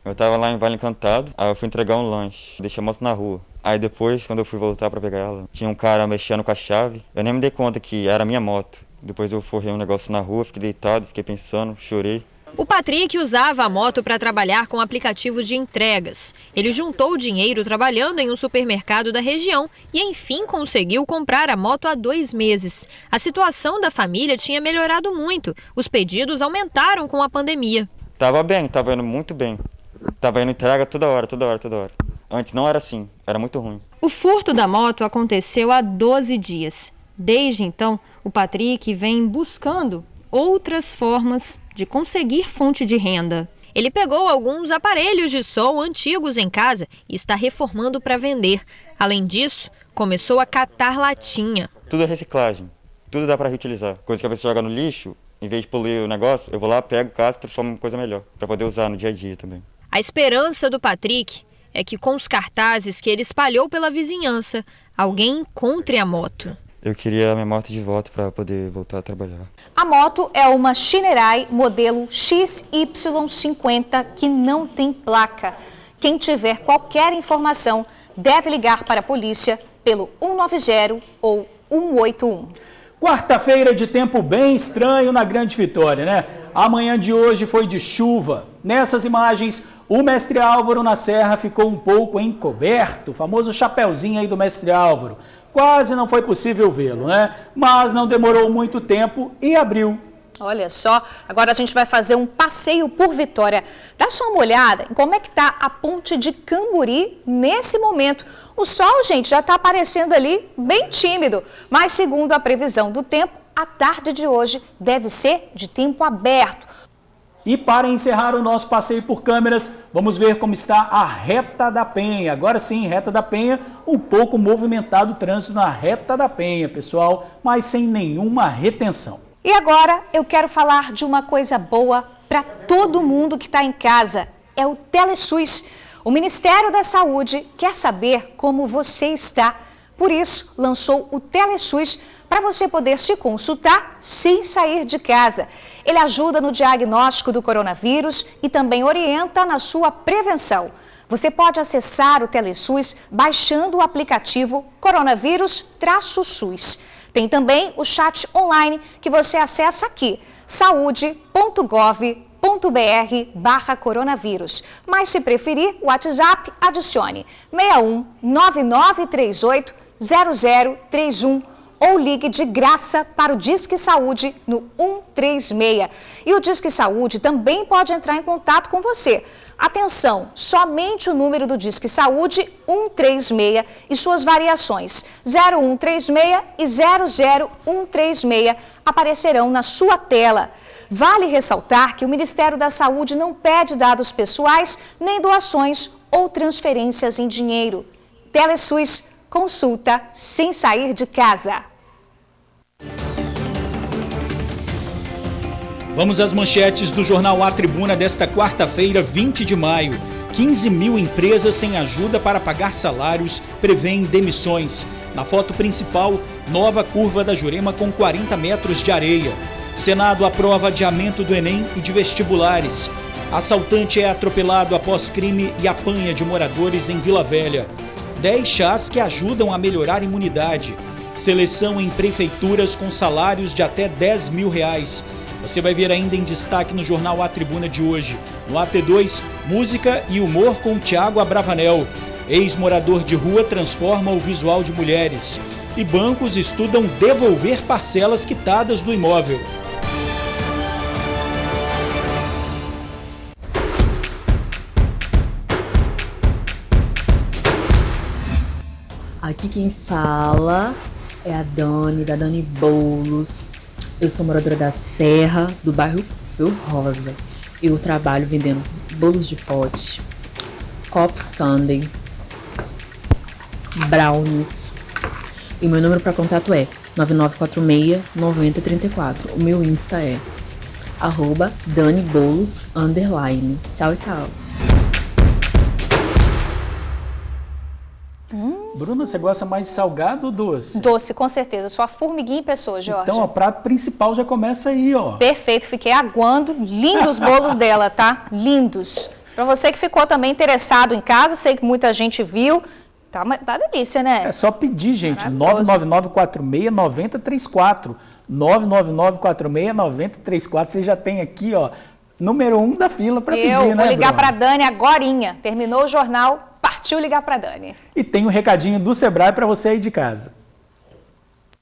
[SPEAKER 9] Eu estava lá em Vale Encantado, aí eu fui entregar um lanche, deixei a moto na rua. Aí depois, quando eu fui voltar para pegar ela, tinha um cara mexendo com a chave. Eu nem me dei conta que era a minha moto. Depois eu forrei um negócio na rua, fiquei deitado, fiquei pensando, chorei.
[SPEAKER 8] O Patrick usava a moto para trabalhar com aplicativos de entregas. Ele juntou o dinheiro trabalhando em um supermercado da região e, enfim, conseguiu comprar a moto há 2 meses. A situação da família tinha melhorado muito. Os pedidos aumentaram com a pandemia.
[SPEAKER 9] Tava bem, tava indo muito bem. Tava indo entrega toda hora. Antes não era assim, era muito ruim.
[SPEAKER 8] O furto da moto aconteceu há 12 dias. Desde então, o Patrick vem buscando outras formas de conseguir fonte de renda. Ele pegou alguns aparelhos de som antigos em casa e está reformando para vender. Além disso, começou a catar latinha.
[SPEAKER 9] Tudo é reciclagem, tudo dá para reutilizar. Coisa que a pessoa joga no lixo, em vez de poluir o negócio, eu vou lá, pego, cato e transformo em coisa melhor, para poder usar no dia a dia também.
[SPEAKER 8] A esperança do Patrick é que com os cartazes que ele espalhou pela vizinhança, alguém encontre a moto.
[SPEAKER 9] Eu queria a minha moto de volta para poder voltar a trabalhar.
[SPEAKER 1] A moto é uma Shinerai modelo XY50 que não tem placa. Quem tiver qualquer informação deve ligar para a polícia pelo 190 ou 181.
[SPEAKER 2] Quarta-feira de tempo bem estranho na Grande Vitória, né? A manhã de hoje foi de chuva. Nessas imagens, o Mestre Álvaro na Serra ficou um pouco encoberto, o famoso chapeuzinho aí do Mestre Álvaro. Quase não foi possível vê-lo, né? Mas não demorou muito tempo e abriu.
[SPEAKER 1] Olha só, agora a gente vai fazer um passeio por Vitória. Dá só uma olhada em como é que está a ponte de Camburi nesse momento. O sol, gente, já está aparecendo ali bem tímido, mas segundo a previsão do tempo, a tarde de hoje deve ser de tempo aberto.
[SPEAKER 2] E para encerrar o nosso passeio por câmeras, vamos ver como está a Reta da Penha. Agora sim, Reta da Penha, um pouco movimentado o trânsito na Reta da Penha, pessoal, mas sem nenhuma retenção.
[SPEAKER 1] E agora eu quero falar de uma coisa boa para todo mundo que está em casa. É o TeleSUS. O Ministério da Saúde quer saber como você está. Por isso, lançou o TeleSUS para você poder se consultar sem sair de casa. Ele ajuda no diagnóstico do coronavírus e também orienta na sua prevenção. Você pode acessar o TeleSUS baixando o aplicativo Coronavírus-SUS. Tem também o chat online que você acessa aqui, saude.gov.br/coronavírus. Mas se preferir, o WhatsApp, adicione 61 9938 0031 ou ligue de graça para o Disque Saúde no 136. E o Disque Saúde também pode entrar em contato com você. Atenção, somente o número do Disque Saúde 136 e suas variações 0136 e 00136 aparecerão na sua tela. Vale ressaltar que o Ministério da Saúde não pede dados pessoais, nem doações ou transferências em dinheiro. TeleSUS, consulta sem sair de casa.
[SPEAKER 2] Vamos às manchetes do jornal A Tribuna desta quarta-feira, 20 de maio. 15 mil empresas sem ajuda para pagar salários prevêem demissões. Na foto principal, nova curva da Jurema com 40 metros de areia. Senado aprova adiamento do Enem e de vestibulares. Assaltante é atropelado após crime e apanha de moradores em Vila Velha. 10 chás que ajudam a melhorar a imunidade. Seleção em prefeituras com salários de até R$10 mil. Você vai ver ainda em destaque no jornal A Tribuna de hoje. No AT2, música e humor com Tiago Abravanel. Ex-morador de rua transforma o visual de mulheres. E bancos estudam devolver parcelas quitadas do imóvel.
[SPEAKER 10] Aqui quem fala é a Dani, da Dani Bolos. Eu sou moradora da Serra, do bairro Fio Rosa. Eu trabalho vendendo bolos de pote, Cop Sunday, brownies. E o meu número para contato é 9946-9034. O meu Insta é @DaniBolos_. Tchau, tchau.
[SPEAKER 2] Bruna, você gosta mais de salgado ou doce?
[SPEAKER 1] Doce, com certeza. Sou a formiguinha em pessoa, Jorge.
[SPEAKER 2] Então, o prato principal já começa aí, ó.
[SPEAKER 1] Perfeito, fiquei aguando. Lindos os bolos dela, tá? Lindos. Para você que ficou também interessado em casa, sei que muita gente viu. Tá uma delícia, né?
[SPEAKER 2] É só pedir, gente. 99946-9034. 99946-9034. Você já tem aqui, ó, número 1 da fila para pedir, né,
[SPEAKER 1] Eu vou ligar
[SPEAKER 2] Bruna?
[SPEAKER 1] para Dani agorinha. Terminou o jornal, partiu ligar para Dani.
[SPEAKER 2] E tem um recadinho do Sebrae para você aí de casa.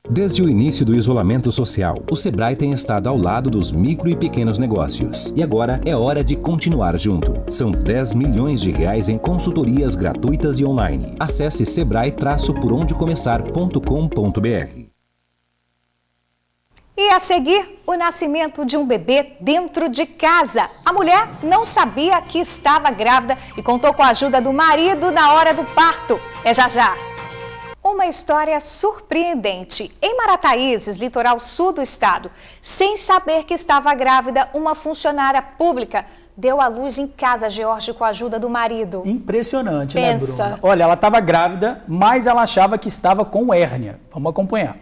[SPEAKER 14] Desde o início do isolamento social, o Sebrae tem estado ao lado dos micro e pequenos negócios. E agora é hora de continuar junto. São R$10 milhões em consultorias gratuitas e online. Acesse sebrae-porondecomeçar.com.br.
[SPEAKER 1] E a seguir, o nascimento de um bebê dentro de casa. A mulher não sabia que estava grávida e contou com a ajuda do marido na hora do parto. É já já. Uma história surpreendente. Em Marataízes, litoral sul do estado, sem saber que estava grávida, uma funcionária pública deu à luz em casa, George, com a ajuda do marido.
[SPEAKER 2] Impressionante,
[SPEAKER 1] Pensa.
[SPEAKER 2] né, Bruna? Olha, ela estava grávida, mas ela achava que estava com hérnia. Vamos acompanhar.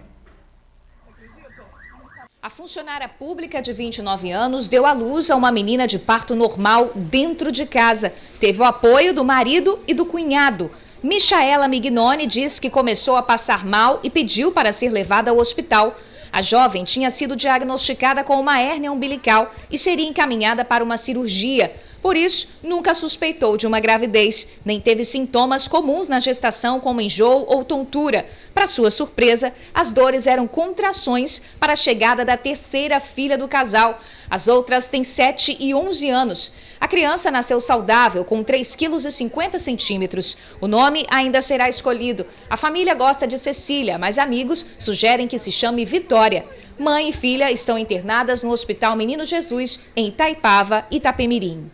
[SPEAKER 1] A funcionária pública de 29 anos deu à luz a uma menina de parto normal dentro de casa. Teve o apoio do marido e do cunhado. Michaela Mignoni diz que começou a passar mal e pediu para ser levada ao hospital. A jovem tinha sido diagnosticada com uma hérnia umbilical e seria encaminhada para uma cirurgia. Por isso, nunca suspeitou de uma gravidez, nem teve sintomas comuns na gestação como enjoo ou tontura. Para sua surpresa, as dores eram contrações para a chegada da terceira filha do casal. As outras têm 7 e 11 anos. A criança nasceu saudável, com 3,50 kg. O nome ainda será escolhido. A família gosta de Cecília, mas amigos sugerem que se chame Vitória. Mãe e filha estão internadas no Hospital Menino Jesus, em Itaipava, Itapemirim.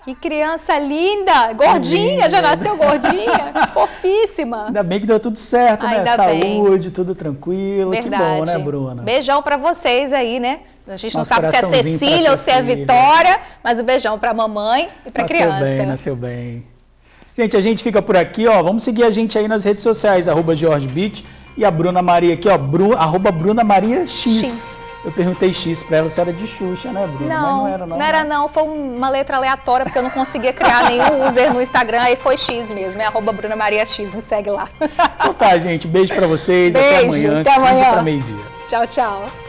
[SPEAKER 1] Que criança linda, gordinha, já nasceu gordinha, fofíssima.
[SPEAKER 2] Ainda bem que deu tudo certo, né?
[SPEAKER 1] Ainda
[SPEAKER 2] Saúde,
[SPEAKER 1] bem.
[SPEAKER 2] tudo tranquilo.
[SPEAKER 1] Verdade.
[SPEAKER 2] Que bom, né, Bruna?
[SPEAKER 1] Beijão pra vocês aí, né? A gente não
[SPEAKER 2] Nosso
[SPEAKER 1] sabe se é
[SPEAKER 2] coraçãozinho pra
[SPEAKER 1] Cecília ou se é
[SPEAKER 2] Cecília.
[SPEAKER 1] Vitória, mas o beijão pra mamãe e pra criança.
[SPEAKER 2] Nasceu bem. Gente, a gente fica por aqui, ó. Vamos seguir a gente aí nas redes sociais, @GeorgeBeat e a Bruna Maria aqui, ó, @Bruna Maria X. Eu perguntei X pra ela se era de Xuxa, né, Bruna?
[SPEAKER 1] Não,
[SPEAKER 2] mas não era,
[SPEAKER 1] não era não. Foi uma letra aleatória, porque eu não conseguia criar nenhum user no Instagram, aí foi X mesmo, é @Bruna Maria X, me segue lá.
[SPEAKER 2] Então tá, gente, beijo pra vocês,
[SPEAKER 1] Beijo,
[SPEAKER 2] até amanhã,
[SPEAKER 1] até amanhã.
[SPEAKER 2] 15 pra meio-dia.
[SPEAKER 1] Tchau, tchau.